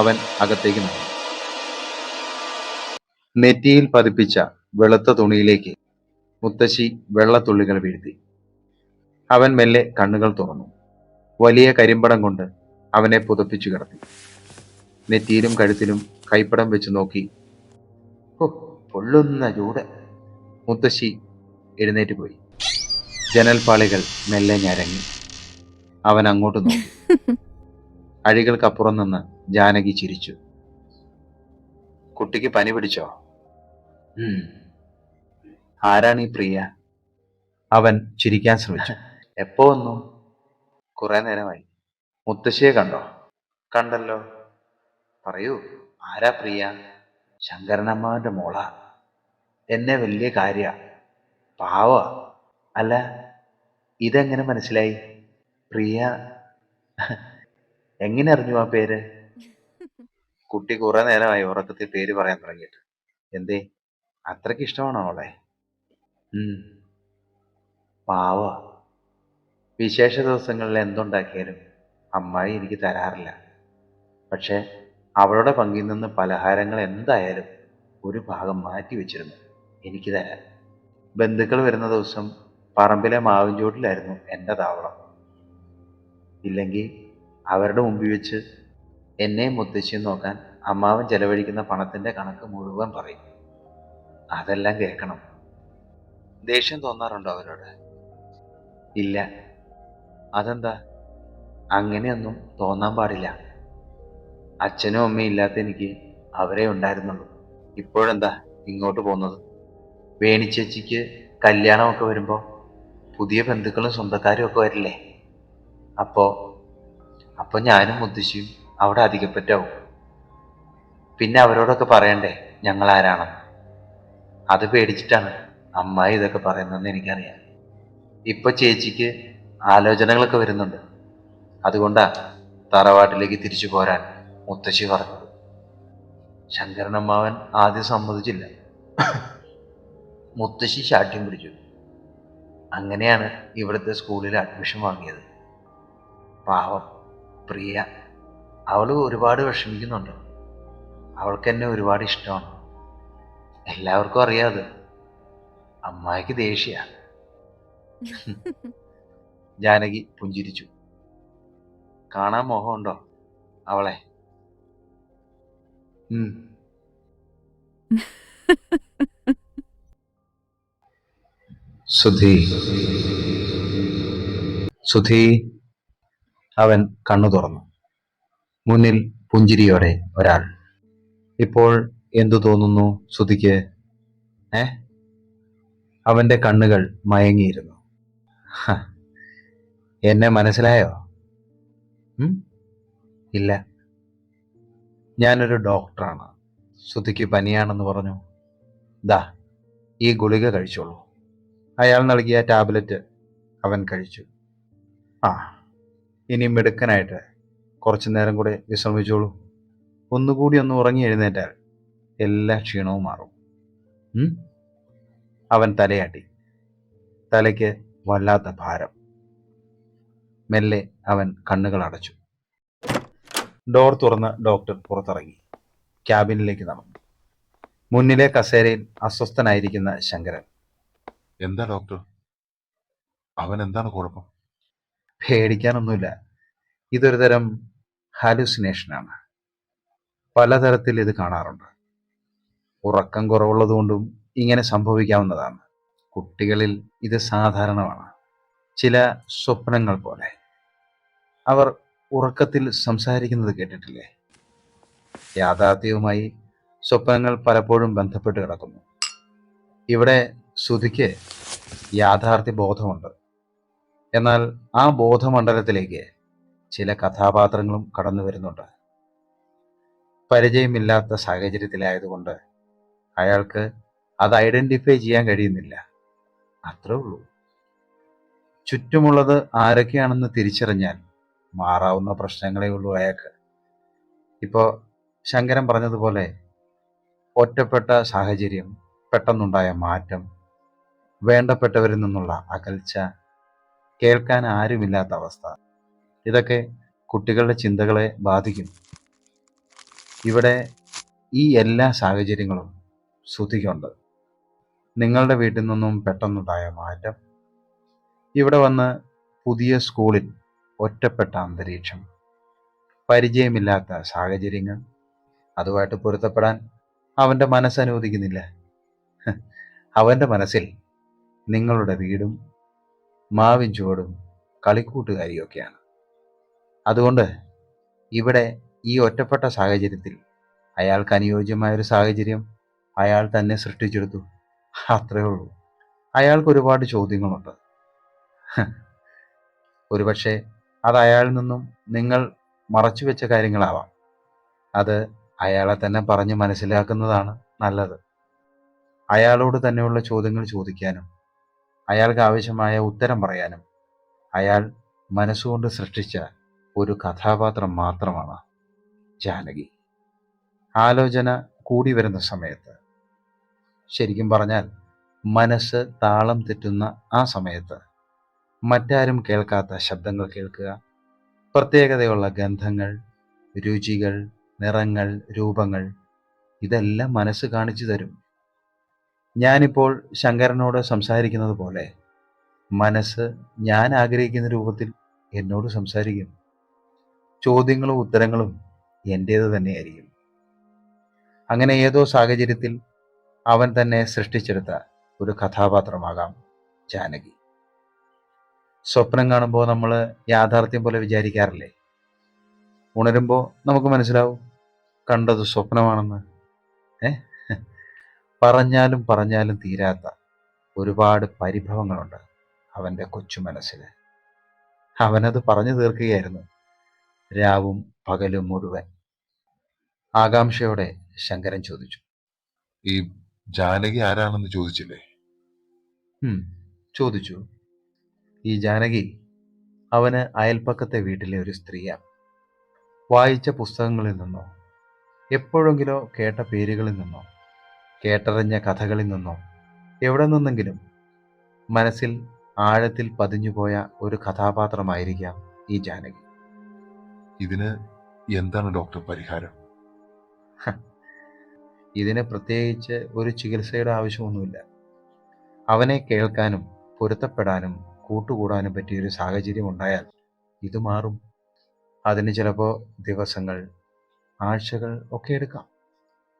അവൻ അകത്തേക്ക് നടന്നു. നെറ്റിയിൽ പതിപ്പിച്ച വെളുത്ത തുണിയിലേക്ക് മുത്തശ്ശി വെള്ളത്തുള്ളികൾ വീഴ്ത്തി. അവൻ മെല്ലെ കണ്ണുകൾ തുറന്നു. വലിയ കരിമ്പടം കൊണ്ട് അവനെ പുതപ്പിച്ചു കിടത്തി. നെറ്റിയിലും കഴുത്തിലും കൈപ്പടം വെച്ച് നോക്കി. ഓ, പൊള്ളുന്ന ചൂട്. മുത്തശ്ശി എഴുന്നേറ്റ് പോയി. ജനൽപ്പാളികൾ മെല്ലെ ഞരങ്ങി. അവൻ അങ്ങോട്ട് നോക്കി. അഴികൾക്കപ്പുറം നിന്ന് ജാനകി ചിരിച്ചു. കുട്ടിക്ക് പനി പിടിച്ചോ? ആരാണ് ഈ പ്രിയ? അവൻ ചിരിക്കാൻ ശ്രമിച്ചു. എപ്പോ വന്നു? കുറെ നേരമായി. മുത്തശ്ശിയെ കണ്ടോ? കണ്ടല്ലോ. പറയൂ, ആരാ പ്രിയ? ശങ്കരനമ്മാവന്റെ മോള. എന്നെ വലിയ കാര്യ. പാവ. അല്ല, ഇതെങ്ങനെ മനസ്സിലായി? പ്രിയ എങ്ങനെ അറിഞ്ഞു ആ പേര്? കുട്ടി കുറെ നേരമായി ഉറക്കത്തിൽ പേര് പറയാൻ തുടങ്ങിയിട്ട്. എന്തേ, അത്രയ്ക്ക് ഇഷ്ടമാണോ അവളെ? പാവ. വിശേഷ ദിവസങ്ങളിൽ എന്തുണ്ടാക്കിയാലും അമ്മായി എനിക്ക് തരാറില്ല. പക്ഷെ അവളുടെ പങ്കിൽ നിന്ന് പലഹാരങ്ങൾ എന്തായാലും ഒരു ഭാഗം മാറ്റി വെച്ചിരുന്നു എനിക്ക് തരാൻ. ബന്ധുക്കൾ വരുന്ന ദിവസം പറമ്പിലെ മാവിൻചോട്ടിലായിരുന്നു എൻ്റെ താവളം. ഇല്ലെങ്കിൽ അവരുടെ മുമ്പിൽ വെച്ച് എന്നെയും മുത്തശ്ശിയും നോക്കാൻ അമ്മാവൻ ചെലവഴിക്കുന്ന പണത്തിന്റെ കണക്ക് മുഴുവൻ പറയും. അതെല്ലാം കേൾക്കണം. ദേഷ്യം തോന്നാറുണ്ടോ അവരോട്? ഇല്ല. അതെന്താ? അങ്ങനെയൊന്നും തോന്നാൻ പാടില്ല. അച്ഛനും അമ്മയും ഇല്ലാത്ത എനിക്ക് അവരെ ഉണ്ടായിരുന്നുള്ളൂ. ഇപ്പോഴെന്താ ഇങ്ങോട്ട് പോകുന്നത്? വേണിച്ചേച്ചിക്ക് കല്യാണമൊക്കെ വരുമ്പോൾ പുതിയ ബന്ധുക്കളും സ്വന്തക്കാരും ഒക്കെ വരില്ലേ? അപ്പോ ഞാനും മുത്തശ്ശിയും അവിടെ അധികപ്പറ്റാവും. പിന്നെ അവരോടൊക്കെ പറയണ്ടേ ഞങ്ങൾ ആരാണ്? അത് പേടിച്ചിട്ടാണ് അമ്മായി ഇതൊക്കെ പറയുന്നതെന്ന് എനിക്കറിയാം. ഇപ്പൊ ചേച്ചിക്ക് ആലോചനകളൊക്കെ വരുന്നുണ്ട്. അതുകൊണ്ടാ തറവാട്ടിലേക്ക് തിരിച്ചു പോരാൻ മുത്തശ്ശി പറഞ്ഞത്. ശങ്കരനമ്മാവൻ ആദ്യം സമ്മതിച്ചില്ല. മുത്തശ്ശി ശാഠ്യം പിടിച്ചു. അങ്ങനെയാണ് ഇവിടുത്തെ സ്കൂളിൽ അഡ്മിഷൻ വാങ്ങിയത്. പാവം പ്രിയ, അവൾ ഒരുപാട് വിഷമിക്കുന്നുണ്ട്. അവൾക്ക് എന്നെ ഒരുപാട് ഇഷ്ടമാണ്. എല്ലാവർക്കും അറിയാതെ. അമ്മായിക്ക് ദേഷ്യ. ജാനകി പുഞ്ചിരിച്ചു. കാണാൻ മോഹമുണ്ടോ അവളെ? സുധി, സുധി. അവൻ കണ്ണു തുറന്നു. മുന്നിൽ പുഞ്ചിരിയോടെ ഒരാൾ. ഇപ്പോൾ എന്തു തോന്നുന്നു സുധിക്ക്? ഏ? അവന്റെ കണ്ണുകൾ മയങ്ങിയിരുന്നു. ഹ, എന്നെ മനസ്സിലായോ? ഇല്ല, ഞാനൊരു ഡോക്ടറാണ്. സുധിക്ക് പനിയാണെന്ന് പറഞ്ഞു. ദാ, ഈ ഗുളിക കഴിച്ചോളൂ. അയാൾ നൽകിയ ടാബ്ലറ്റ് അവൻ കഴിച്ചു. ആ, ഇനി മിടുക്കനായിട്ട് കുറച്ചു നേരം കൂടെ വിശ്രമിച്ചോളൂ. ഒന്നുകൂടി ഒന്ന് ഉറങ്ങി എഴുന്നേറ്റാൽ എല്ലാ ക്ഷീണവും മാറും. അവൻ തലയാട്ടി. തലയ്ക്ക് വല്ലാത്ത ഭാരം. മെല്ലെ അവൻ കണ്ണുകൾ അടച്ചു. ഡോർ തുറന്ന് ഡോക്ടർ പുറത്തിറങ്ങി ക്യാബിനിലേക്ക് നടന്നു. മുന്നിലെ കസേരയിൽ അസ്വസ്ഥനായിരിക്കുന്ന ശങ്കരൻ. എന്താ ഡോക്ടർ, അവൻ എന്താണ് കുഴപ്പം? പേടിക്കാനൊന്നുമില്ല. ഇതൊരു തരം ഹാലുസിനേഷനാണ്. പലതരത്തിൽ ഇത് കാണാറുണ്ട്. ഉറക്കം കുറവുള്ളതുകൊണ്ടും ഇങ്ങനെ സംഭവിക്കാവുന്നതാണ്. കുട്ടികളിൽ ഇത് സാധാരണമാണ്. ചില സ്വപ്നങ്ങൾ പോലെ. അവർ ഉറക്കത്തിൽ സംസാരിക്കുന്നത് കേട്ടിട്ടില്ലേ? യാഥാർത്ഥ്യവുമായി സ്വപ്നങ്ങൾ പലപ്പോഴും ബന്ധപ്പെട്ട് കിടക്കുന്നു. ഇവിടെ സുധിക്ക് യാഥാർത്ഥ്യ ബോധമുണ്ട്. എന്നാൽ ആ ബോധമണ്ഡലത്തിലേക്ക് ചില കഥാപാത്രങ്ങളും കടന്നു വരുന്നുണ്ട്. പരിചയമില്ലാത്ത സാഹചര്യത്തിലായതുകൊണ്ട് അയാൾക്ക് അത് ഐഡന്റിഫൈ ചെയ്യാൻ കഴിയുന്നില്ല. അത്രേ ഉള്ളൂ. ചുറ്റുമുള്ളത് ആരൊക്കെയാണെന്ന് തിരിച്ചറിഞ്ഞാൽ മാറാവുന്ന പ്രശ്നങ്ങളേ ഉള്ളൂ അയാൾക്ക്. ഇപ്പോൾ ശങ്കരൻ പറഞ്ഞതുപോലെ ഒറ്റപ്പെട്ട സാഹചര്യം, പെട്ടെന്നുണ്ടായ മാറ്റം, വേണ്ടപ്പെട്ടവരിൽ നിന്നുള്ള അകൽച്ച, കേൾക്കാൻ ആരുമില്ലാത്ത അവസ്ഥ, ഇതൊക്കെ കുട്ടികളുടെ ചിന്തകളെ ബാധിക്കും. ഇവിടെ ഈ എല്ലാ സാഹചര്യങ്ങളും സുധിക്കുണ്ട്. നിങ്ങളുടെ വീട്ടിൽ നിന്നും പെട്ടെന്നുണ്ടായ മാറ്റം, ഇവിടെ വന്ന് പുതിയ സ്കൂളിൽ ഒറ്റപ്പെട്ട അന്തരീക്ഷം, പരിചയമില്ലാത്ത സാഹചര്യങ്ങൾ, അതുമായിട്ട് പൊരുത്തപ്പെടാൻ അവൻ്റെ മനസ്സ് അനുവദിക്കുന്നില്ല. അവൻ്റെ മനസ്സിൽ നിങ്ങളുടെ വീടും മാവിൻ ചുവടും കളിക്കൂട്ടുകാരിയൊക്കെയാണ്. അതുകൊണ്ട് ഇവിടെ ഈ ഒറ്റപ്പെട്ട സാഹചര്യത്തിൽ അയാൾക്ക് അനുയോജ്യമായൊരു സാഹചര്യം അയാൾ തന്നെ സൃഷ്ടിച്ചെടുത്തു. അത്രേ ഉള്ളൂ. അയാൾക്ക് ഒരുപാട് ചോദ്യങ്ങളുണ്ട്. ഒരുപക്ഷെ അത് അയാളിൽ നിന്നും നിങ്ങൾ മറച്ചു വെച്ച കാര്യങ്ങളാവാം. അത് അയാളെ തന്നെ പറഞ്ഞ് മനസ്സിലാക്കുന്നതാണ് നല്ലത്. അയാളോട് തന്നെയുള്ള ചോദ്യങ്ങൾ ചോദിക്കാനും അയാൾക്ക് ആവശ്യമായ ഉത്തരം പറയാനും അയാൾ മനസ്സുകൊണ്ട് സൃഷ്ടിച്ച ഒരു കഥാപാത്രം മാത്രമാണ് ജാനകി. ആലോചന കൂടി വരുന്ന സമയത്ത്, ശരിക്കും പറഞ്ഞാൽ മനസ്സ് താളം തെറ്റുന്ന ആ സമയത്ത്, മറ്റാരും കേൾക്കാത്ത ശബ്ദങ്ങൾ കേൾക്കുക, പ്രത്യേകതയുള്ള ഗന്ധങ്ങൾ, രുചികൾ, നിറങ്ങൾ, രൂപങ്ങൾ, ഇതെല്ലാം മനസ്സ് കാണിച്ചു തരും. ഞാനിപ്പോൾ ശങ്കരനോട് സംസാരിക്കുന്നത് പോലെ മനസ്സ് ഞാൻ ആഗ്രഹിക്കുന്ന രൂപത്തിൽ എന്നോട് സംസാരിക്കും. ചോദ്യങ്ങളും ഉത്തരങ്ങളും എൻ്റേത് തന്നെയായിരിക്കും. അങ്ങനെ ഏതോ സാഹചര്യത്തിൽ അവൻ തന്നെ സൃഷ്ടിച്ചെടുത്ത ഒരു കഥാപാത്രമാകാം ജാനകി. സ്വപ്നം കാണുമ്പോൾ നമ്മൾ യാഥാർത്ഥ്യം പോലെ വിചാരിക്കാറില്ലേ? ഉണരുമ്പോൾ നമുക്ക് മനസ്സിലാവും കണ്ടത് സ്വപ്നമാണെന്ന്. പറഞ്ഞാലും പറഞ്ഞാലും തീരാത്ത ഒരുപാട് പരിഭവങ്ങളുണ്ട് അവൻ്റെ കൊച്ചു മനസ്സിൽ. അവനത് പറഞ്ഞു തീർക്കുകയായിരുന്നു രാവും പകലും മുഴുവൻ. ആകാംക്ഷയോടെ ശങ്കരൻ ചോദിച്ചു, ഈ ജാനകി ആരാണെന്ന് ചോദിച്ചില്ലേ? ചോദിച്ചു. ഈ ജാനകി അവന് അയൽപ്പക്കത്തെ വീട്ടിലെ ഒരു സ്ത്രീയാണ്. വായിച്ച പുസ്തകങ്ങളിൽ നിന്നോ, എപ്പോഴെങ്കിലോ കേട്ട പേരുകളിൽ നിന്നോ, കേട്ടറിഞ്ഞ കഥകളിൽ നിന്നോ, എവിടെ നിന്നെങ്കിലും മനസ്സിൽ ആഴത്തിൽ പതിഞ്ഞുപോയ ഒരു കഥാപാത്രമായിരിക്കാം ഈ ജാനകി. ഇതിന് എന്താണ് ഡോക്ടർ പരിഹാരം? ഇതിന് പ്രത്യേകിച്ച് ഒരു ചികിത്സയുടെ ആവശ്യമൊന്നുമില്ല. അവനെ കേൾക്കാനും പൊരുത്തപ്പെടാനും കൂട്ടുകൂടാനും പറ്റിയൊരു സാഹചര്യം ഉണ്ടായാൽ ഇത് മാറും. അതിന് ചിലപ്പോൾ ദിവസങ്ങൾ, ആഴ്ചകൾ ഒക്കെ എടുക്കാം.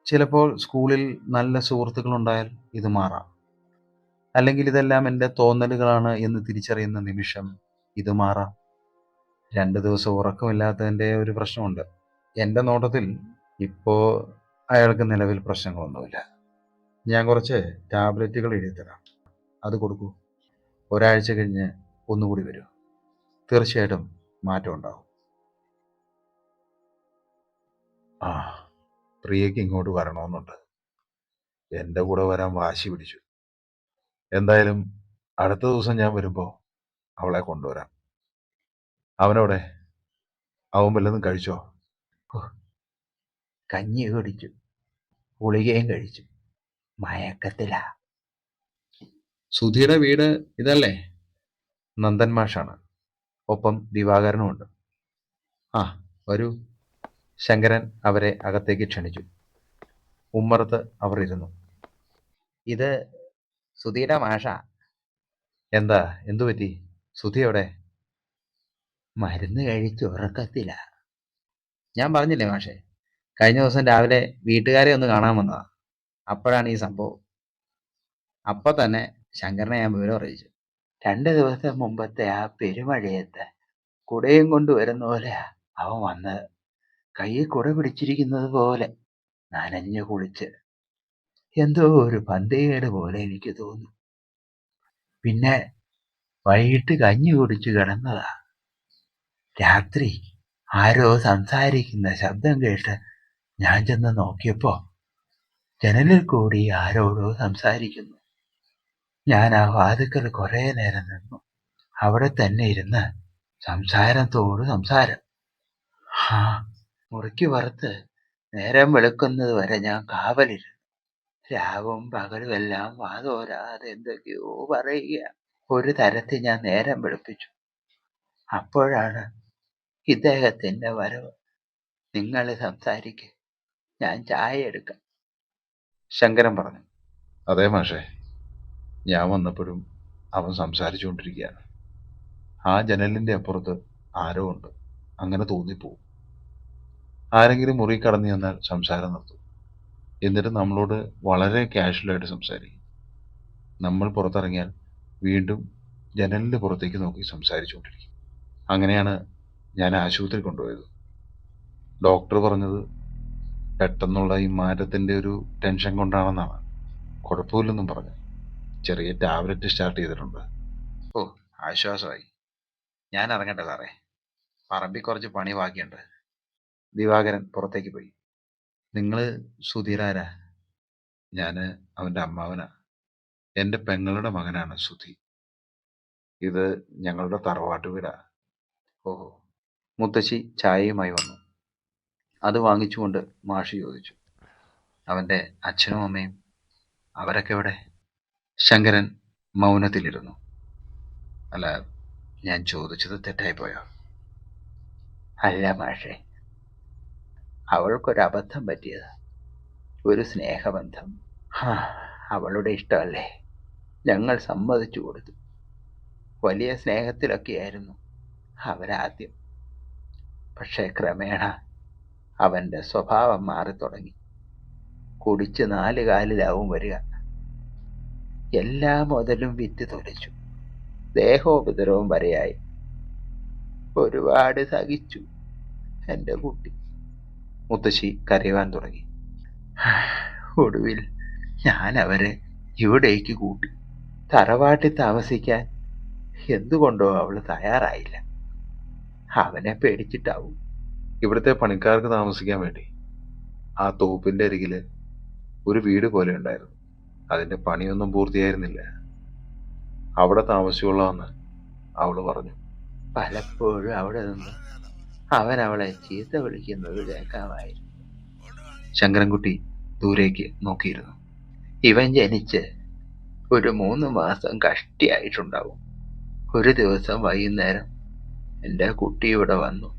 ചിലപ്പോൾ സ്കൂളിൽ നല്ല സുഹൃത്തുക്കളുണ്ടായാൽ ഇത് മാറാം. അല്ലെങ്കിൽ ഇതെല്ലാം എൻ്റെ തോന്നലുകളാണ് എന്ന് തിരിച്ചറിയുന്ന നിമിഷം ഇത് മാറാം. 2 ദിവസം ഉറക്കമില്ലാത്തതിൻ്റെ ഒരു പ്രശ്നമുണ്ട്. എൻ്റെ നോട്ടത്തിൽ ഇപ്പോൾ അയാൾക്ക് നിലവിൽ പ്രശ്നങ്ങളൊന്നുമില്ല. ഞാൻ കുറച്ച് ടാബ്ലറ്റുകൾ എഴുതിത്തരാം, അത് കൊടുക്കൂ. ഒരാഴ്ച കഴിഞ്ഞ് ഒന്നുകൂടി വരൂ, തീർച്ചയായിട്ടും മാറ്റം ഉണ്ടാവും. ആ, പ്രിയയ്ക്ക് ഇങ്ങോട്ട് വരണമെന്നുണ്ട്. എൻ്റെ കൂടെ വരാൻ വാശി പിടിച്ചു. എന്തായാലും അടുത്ത ദിവസം ഞാൻ വരുമ്പോൾ അവളെ കൊണ്ടുവരാം. അവനോടെ അവൻ വല്ലതും കഴിച്ചോ? കഞ്ഞി കുടിച്ചു, ഗുളികയും കഴിച്ചു, മയക്കത്തിലാ. സുധിയുടെ വീട് ഇതല്ലേ? നന്ദൻ മാഷാണ്, ഒപ്പം ദിവാകരനുമുണ്ട്. ആ, വരൂ. ശങ്കരൻ അവരെ അകത്തേക്ക് ക്ഷണിച്ചു. ഉമ്മറത്ത് അവർ ഇരുന്നു. ഇത് സുധിയുടെ മാഷാ. എന്താ, എന്തു പറ്റി? സുധി എവിടെ? മരുന്ന് കഴിച്ച് ഉറക്കത്തില. ഞാൻ പറഞ്ഞില്ലേ മാഷെ, കഴിഞ്ഞ ദിവസം രാവിലെ വീട്ടുകാരെ ഒന്ന് കാണാൻ വന്നതാ. അപ്പോഴാണ് ഈ സംഭവം. അപ്പൊ തന്നെ ശങ്കരനെ ഞാൻ വിവരം അറിയിച്ചു. 2 ദിവസം മുമ്പത്തെ ആ പെരുമഴയത്ത് കുടയും കൊണ്ട് വരുന്ന പോലെ അവൻ വന്നത്. കയ്യിൽ കുട പിടിച്ചിരിക്കുന്നത് പോലെ നനഞ്ഞു കുളിച്ച്. എന്തോ ഒരു പന്തേട് പോലെ എനിക്ക് തോന്നി. പിന്നെ വൈകിട്ട് കഞ്ഞി കുടിച്ചു കിടന്നതാ. രാത്രി ആരോ സംസാരിക്കുന്ന ശബ്ദം കേട്ട് ഞാൻ ചെന്ന് നോക്കിയപ്പോ ജനലിൽ കൂടി ആരോടോ സംസാരിക്കുന്നു. ഞാൻ ആ വാതിക്കൽ കുറെ നേരം നിന്നു. അവിടെ തന്നെ ഇരുന്ന് സംസാരത്തോട് സംസാരം. ആ, മുറിക്ക് പുറത്ത് നേരം വെളുക്കുന്നത് വരെ ഞാൻ കാവലിരുന്നു. രാവും പകലും എല്ലാം വാതോരാതെ എന്തൊക്കെയോ പറയുക. ഒരു തരത്തിൽ ഞാൻ നേരം വെളുപ്പിച്ചു. അപ്പോഴാണ് ഇദ്ദേഹത്തിന്റെ വരവ്. നിങ്ങൾ സംസാരിക്ക്, ഞാൻ ചായ എടുക്കാം, ശങ്കരൻ പറഞ്ഞു. അതെ മാഷേ, ഞാൻ വന്നപ്പോഴും അവൻ സംസാരിച്ചുകൊണ്ടിരിക്കുകയാണ്. ആ ജനലിൻ്റെ അപ്പുറത്ത് ആരോ ഉണ്ട്, അങ്ങനെ തോന്നിപ്പോവും. ആരെങ്കിലും മുറി കടന്നു ചെന്നാൽ സംസാരം നിർത്തും. എന്നിട്ട് നമ്മളോട് വളരെ കാഷ്വലായിട്ട് സംസാരിക്കും. നമ്മൾ പുറത്തിറങ്ങിയാൽ വീണ്ടും ജനലിൻ്റെ പുറത്തേക്ക് നോക്കി സംസാരിച്ചുകൊണ്ടിരിക്കും. അങ്ങനെയാണ് ഞാൻ ആശുപത്രി കൊണ്ടുപോയത്. ഡോക്ടർ പറഞ്ഞത് പെട്ടെന്നുള്ള ഈ മാറ്റത്തിൻ്റെ ഒരു ടെൻഷൻ കൊണ്ടാണെന്നാണ്. കുഴപ്പമില്ലെന്നും പറഞ്ഞു. ചെറിയ ടാബ്ലറ്റ് സ്റ്റാർട്ട് ചെയ്തിട്ടുണ്ട്. ഓ, ആശ്വാസമായി. ഞാൻ ഇറങ്ങട്ടെ സാറേ, പറമ്പിൽ കുറച്ച് പണി ബാക്കിയുണ്ട്. ദിവാകരൻ പുറത്തേക്ക് പോയി. നിങ്ങൾ സുധീരാരാ? ഞാൻ അവൻ്റെ അമ്മാവനാ. എൻ്റെ പെങ്ങളുടെ മകനാണ് സുധി. ഇത് ഞങ്ങളുടെ തറവാട്ട് വീടാ. ഓഹോ. മുത്തശ്ശി ചായയുമായി വന്നു. അത് വാങ്ങിച്ചുകൊണ്ട് മാഷി ചോദിച്ചു, അവൻ്റെ അച്ഛനും അമ്മയും അവരൊക്കെ എവിടെ? ശങ്കരൻ മൗനത്തിലിരുന്നു. അല്ല, ഞാൻ ചോദിച്ചത് തെറ്റായിപ്പോയോ? അല്ല മാഷേ, അവൾക്കൊരബദ്ധം പറ്റിയത്. ഒരു സ്നേഹബന്ധം. അവളുടെ ഇഷ്ടമല്ലേ, ഞങ്ങൾ സമ്മതിച്ചു കൊടുത്തു. വലിയ സ്നേഹത്തിലൊക്കെയായിരുന്നു അവരാദ്യം. പക്ഷേ ക്രമേണ അവൻ്റെ സ്വഭാവം മാറിത്തുടങ്ങി. കുടിച്ച് 4 കാലിലാവും വരിക. എല്ലാ മുതലും വിറ്റ് തൊലച്ചു. ദേഹോപദ്രവം വരെയായി. ഒരുപാട് സഹിച്ചു എൻ്റെ കുട്ടി. മുത്തശ്ശി കരയുവാൻ തുടങ്ങി. ഒടുവിൽ ഞാൻ അവരെ ഇവിടേക്ക് കൂട്ടി. തറവാട്ടിൽ താമസിക്കാൻ എന്തുകൊണ്ടോ അവൾ തയ്യാറായില്ല. അവനെ പേടിച്ചിട്ടാവും. ഇവിടുത്തെ പണിക്കാർക്ക് താമസിക്കാൻ വേണ്ടി ആ തോപ്പിൻ്റെ അരികിൽ ഒരു വീട് പോലെ ഉണ്ടായിരുന്നു. അതിൻ്റെ പണിയൊന്നും പൂർത്തിയായിരുന്നില്ല. അവിടെ താമസിച്ചുകൊള്ളാമെന്ന് അവൾ പറഞ്ഞു. പലപ്പോഴും അവിടെ നിന്ന് അവൻ അവളെ ചീത്ത വിളിക്കുന്നത് കേൾക്കാമായിരുന്നു. ശങ്കരൻകുട്ടി ദൂരേക്ക് നോക്കിയിരുന്നു. ഇവൻ ജനിച്ച് ഒരു 3 മാസം കഷ്ടിയായിട്ടുണ്ടാവും. ഒരു ദിവസം വൈകുന്നേരം എൻ്റെ കുട്ടി ഇവിടെ വന്നു.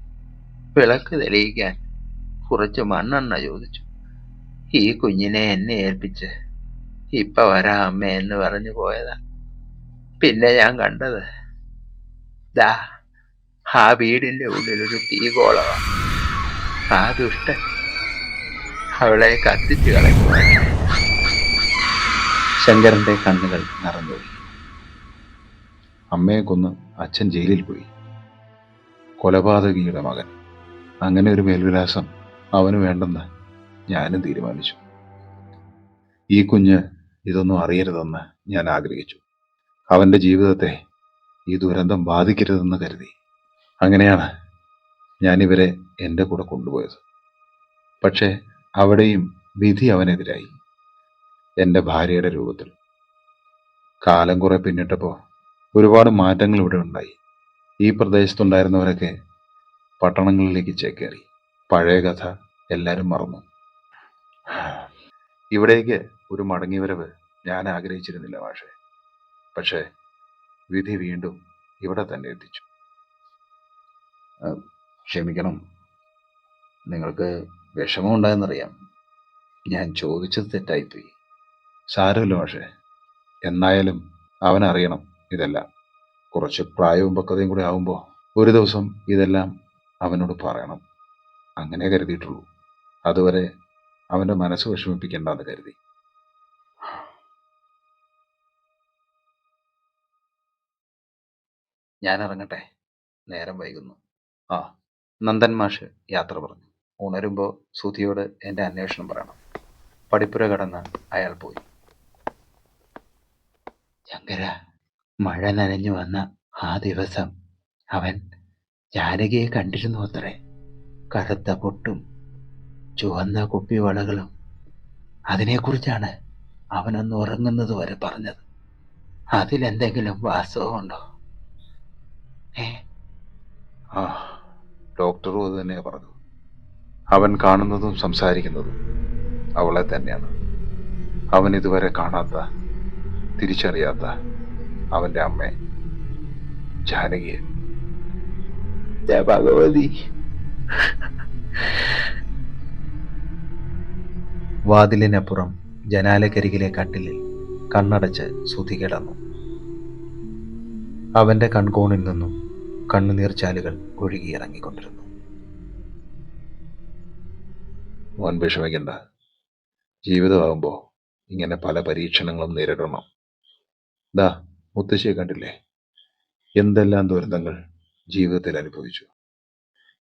വിളക്ക് തെളിയിക്കാൻ കുറച്ച് മണ്ണെണ്ണ ചോദിച്ചു. ഈ കുഞ്ഞിനെ എന്നെ ഏൽപ്പിച്ച് ഇപ്പൊ വരാം അമ്മ എന്ന് പറഞ്ഞു പോയതാ. പിന്നെ ഞാൻ കണ്ടത് ദാ ആ വീടിന്റെ ഉള്ളിലൊരു തീകോളമാണ്. ആ ദുഷ്ടൻ അവളെ കത്തിച്ചു കളയുക. ശങ്കരന്റെ കണ്ണുകൾ നിറഞ്ഞൊഴുകി. അമ്മയെ കൊന്ന് അച്ഛൻ ജയിലിൽ പോയി. കൊലപാതകിയുടെ മകൻ. അങ്ങനെ ഒരു മേൽവിലാസം അവന് വേണ്ടെന്ന് ഞാനും തീരുമാനിച്ചു. ഈ കുഞ്ഞ് ഇതൊന്നും അറിയരുതെന്ന് ഞാൻ ആഗ്രഹിച്ചു. അവൻ്റെ ജീവിതത്തെ ഈ ദുരന്തം ബാധിക്കരുതെന്ന് കരുതി. അങ്ങനെയാണ് ഞാനിവരെ എൻ്റെ കൂടെ കൊണ്ടുപോയത്. പക്ഷേ അവിടെയും വിധി അവനെതിരായി, എൻ്റെ ഭാര്യയുടെ രൂപത്തിൽ. കാലം കുറെ പിന്നിട്ടപ്പോൾ ഒരുപാട് മാറ്റങ്ങൾ ഇവിടെ ഉണ്ടായി. ഈ പ്രദേശത്തുണ്ടായിരുന്നവരൊക്കെ പട്ടണങ്ങളിലേക്ക് ചേക്കേറി. പഴയ കഥ എല്ലാവരും മറന്നു. ഇവിടേക്ക് ഒരു മടങ്ങിവരവ് ഞാൻ ആഗ്രഹിച്ചിരുന്നില്ല മാഷെ. പക്ഷേ വിധി വീണ്ടും ഇവിടെ തന്നെ എത്തിച്ചു. ക്ഷമിക്കണം, നിങ്ങൾക്ക് വിഷമമുണ്ടായെന്നറിയാം. ഞാൻ ചോദിച്ചത് തെറ്റായിപ്പോയി. സാരമില്ല മാഷെ. എന്നായാലും അവനറിയണം ഇതെല്ലാം. കുറച്ച് പ്രായവും പക്വതയും കൂടെ ആവുമ്പോൾ ഒരു ദിവസം ഇതെല്ലാം അവനോട് പറയണം. അങ്ങനെ കരുതിയിട്ടുള്ളൂ. അതുവരെ അവൻ്റെ മനസ്സ് വിഷമിപ്പിക്കേണ്ടെന്ന് കരുതി. ഞാൻ ഇറങ്ങട്ടെ, നേരം വൈകുന്നു. ആ, നന്ദൻ മാഷ് യാത്ര പറഞ്ഞു. ഉണരുമ്പോൾ സുധിയോട് എൻ്റെ അന്വേഷണം പറയണം. പടിപ്പുര കടന്ന് അയാൾ പോയി. ശങ്കര, മഴ നനഞ്ഞു വന്ന ആ ദിവസം അവൻ ജാനകിയെ കണ്ടിരുന്നു അത്രേ. കറുത്ത പൊട്ടും ചുവന്ന കുപ്പിവളകളും. അതിനെക്കുറിച്ചാണ് അവനൊന്ന് ഉറങ്ങുന്നത് വരെ പറഞ്ഞത്. അതിലെന്തെങ്കിലും വാസ്തവമുണ്ടോ? ആ, ഡോക്ടറും അത് തന്നെയാണ് പറഞ്ഞു. അവൻ കാണുന്നതും സംസാരിക്കുന്നതും അവളെ തന്നെയാണ്. അവൻ ഇതുവരെ കാണാത്ത, തിരിച്ചറിയാത്ത അവൻ്റെ അമ്മയെ, ജാനകിയെ. ഭഗവതി. വാതിലിനപ്പുറം ജനാലക്കരികിലെ കട്ടിലിൽ കണ്ണടച്ച് സുധി കിടന്നു. അവന്റെ കൺകോണിൽ നിന്നും കണ്ണുനീർച്ചാലുകൾ ഒഴുകിയിറങ്ങിക്കൊണ്ടിരുന്നു. മോൻ വിഷമിക്കണ്ട. ജീവിതമാകുമ്പോൾ ഇങ്ങനെ പല പരീക്ഷണങ്ങളും നേരിടണം. ദാ മുത്തശ്ശിയെ കണ്ടില്ലേ? എന്തെല്ലാം ദുരന്തങ്ങൾ ജീവിതത്തിൽ അനുഭവിച്ചു.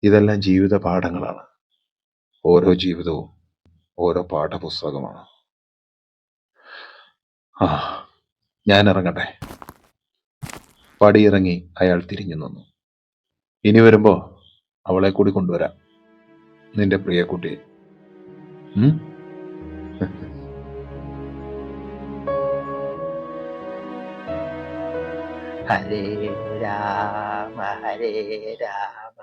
ഇതെല്ലാം ജീവിത പാഠങ്ങളാണ്. ഓരോ ജീവിതവും ഓരോ പാഠപുസ്തകമാണ്. ആ, ഞാൻ ഇറങ്ങട്ടെ. പടിയിറങ്ങി അയാൾ തിരിഞ്ഞു നിന്നു. ഇനി വരുമ്പോ അവളെ കൂടി കൊണ്ടുവരാം, നിന്റെ പ്രിയ കുട്ടിയെ. ഹരേ രാമ ഹരേ രാമ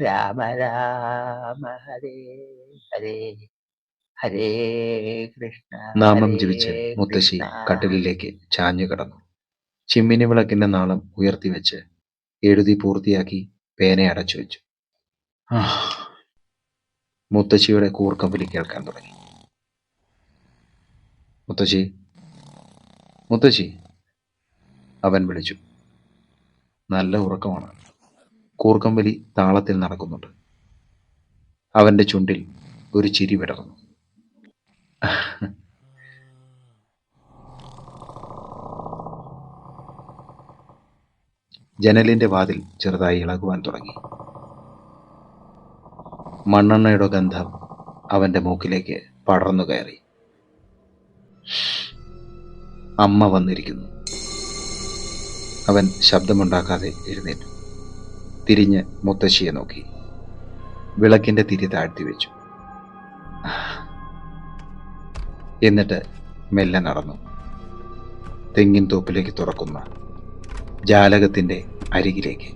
രാമ രാമ ഹരേ ഹരേ ഹരേ കൃഷ്ണ നാമം ഹരേ ജപിച്ച് മുത്തശ്ശി കൃഷ്ണ. കട്ടിലിലേക്ക് ചാഞ്ഞു കിടന്നു. ചിമ്മിനി വിളക്കിന്റെ നാളം ഉയർത്തിവെച്ച് എഴുതി പൂർത്തിയാക്കി പേന അടച്ചു വെച്ചു. മുത്തശ്ശിയുടെ കൂർക്കമ്പലി കേൾക്കാൻ തുടങ്ങി. മുത്തശ്ശി, മുത്തശ്ശി, അവൻ വിളിച്ചു. നല്ല ഉറക്കമാണ്. കൂർക്കമ്പലി താളത്തിൽ നടക്കുന്നുണ്ട്. അവന്റെ ചുണ്ടിൽ ഒരു ചിരി വിടർന്നു. ജനലിന്റെ വാതിൽ ചെറുതായി ഇളകുവാൻ തുടങ്ങി. മണ്ണെണ്ണയുടെ ഗന്ധം അവന്റെ മൂക്കിലേക്ക് പടർന്നു കയറി. അമ്മ വന്നിരിക്കുന്നു. അവൻ ശബ്ദമുണ്ടാക്കാതെ എഴുന്നേറ്റു. തിരിഞ്ഞ് മുത്തശ്ശിയെ നോക്കി. വിളക്കിന്റെ തിരി താഴ്ത്തി വെച്ചു. എന്നിട്ട് മെല്ലെ നടന്നു. തെങ്ങിൻ തോപ്പിലേക്ക് തുറക്കുന്ന ജാലകത്തിന്റെ അരികിലേക്ക്.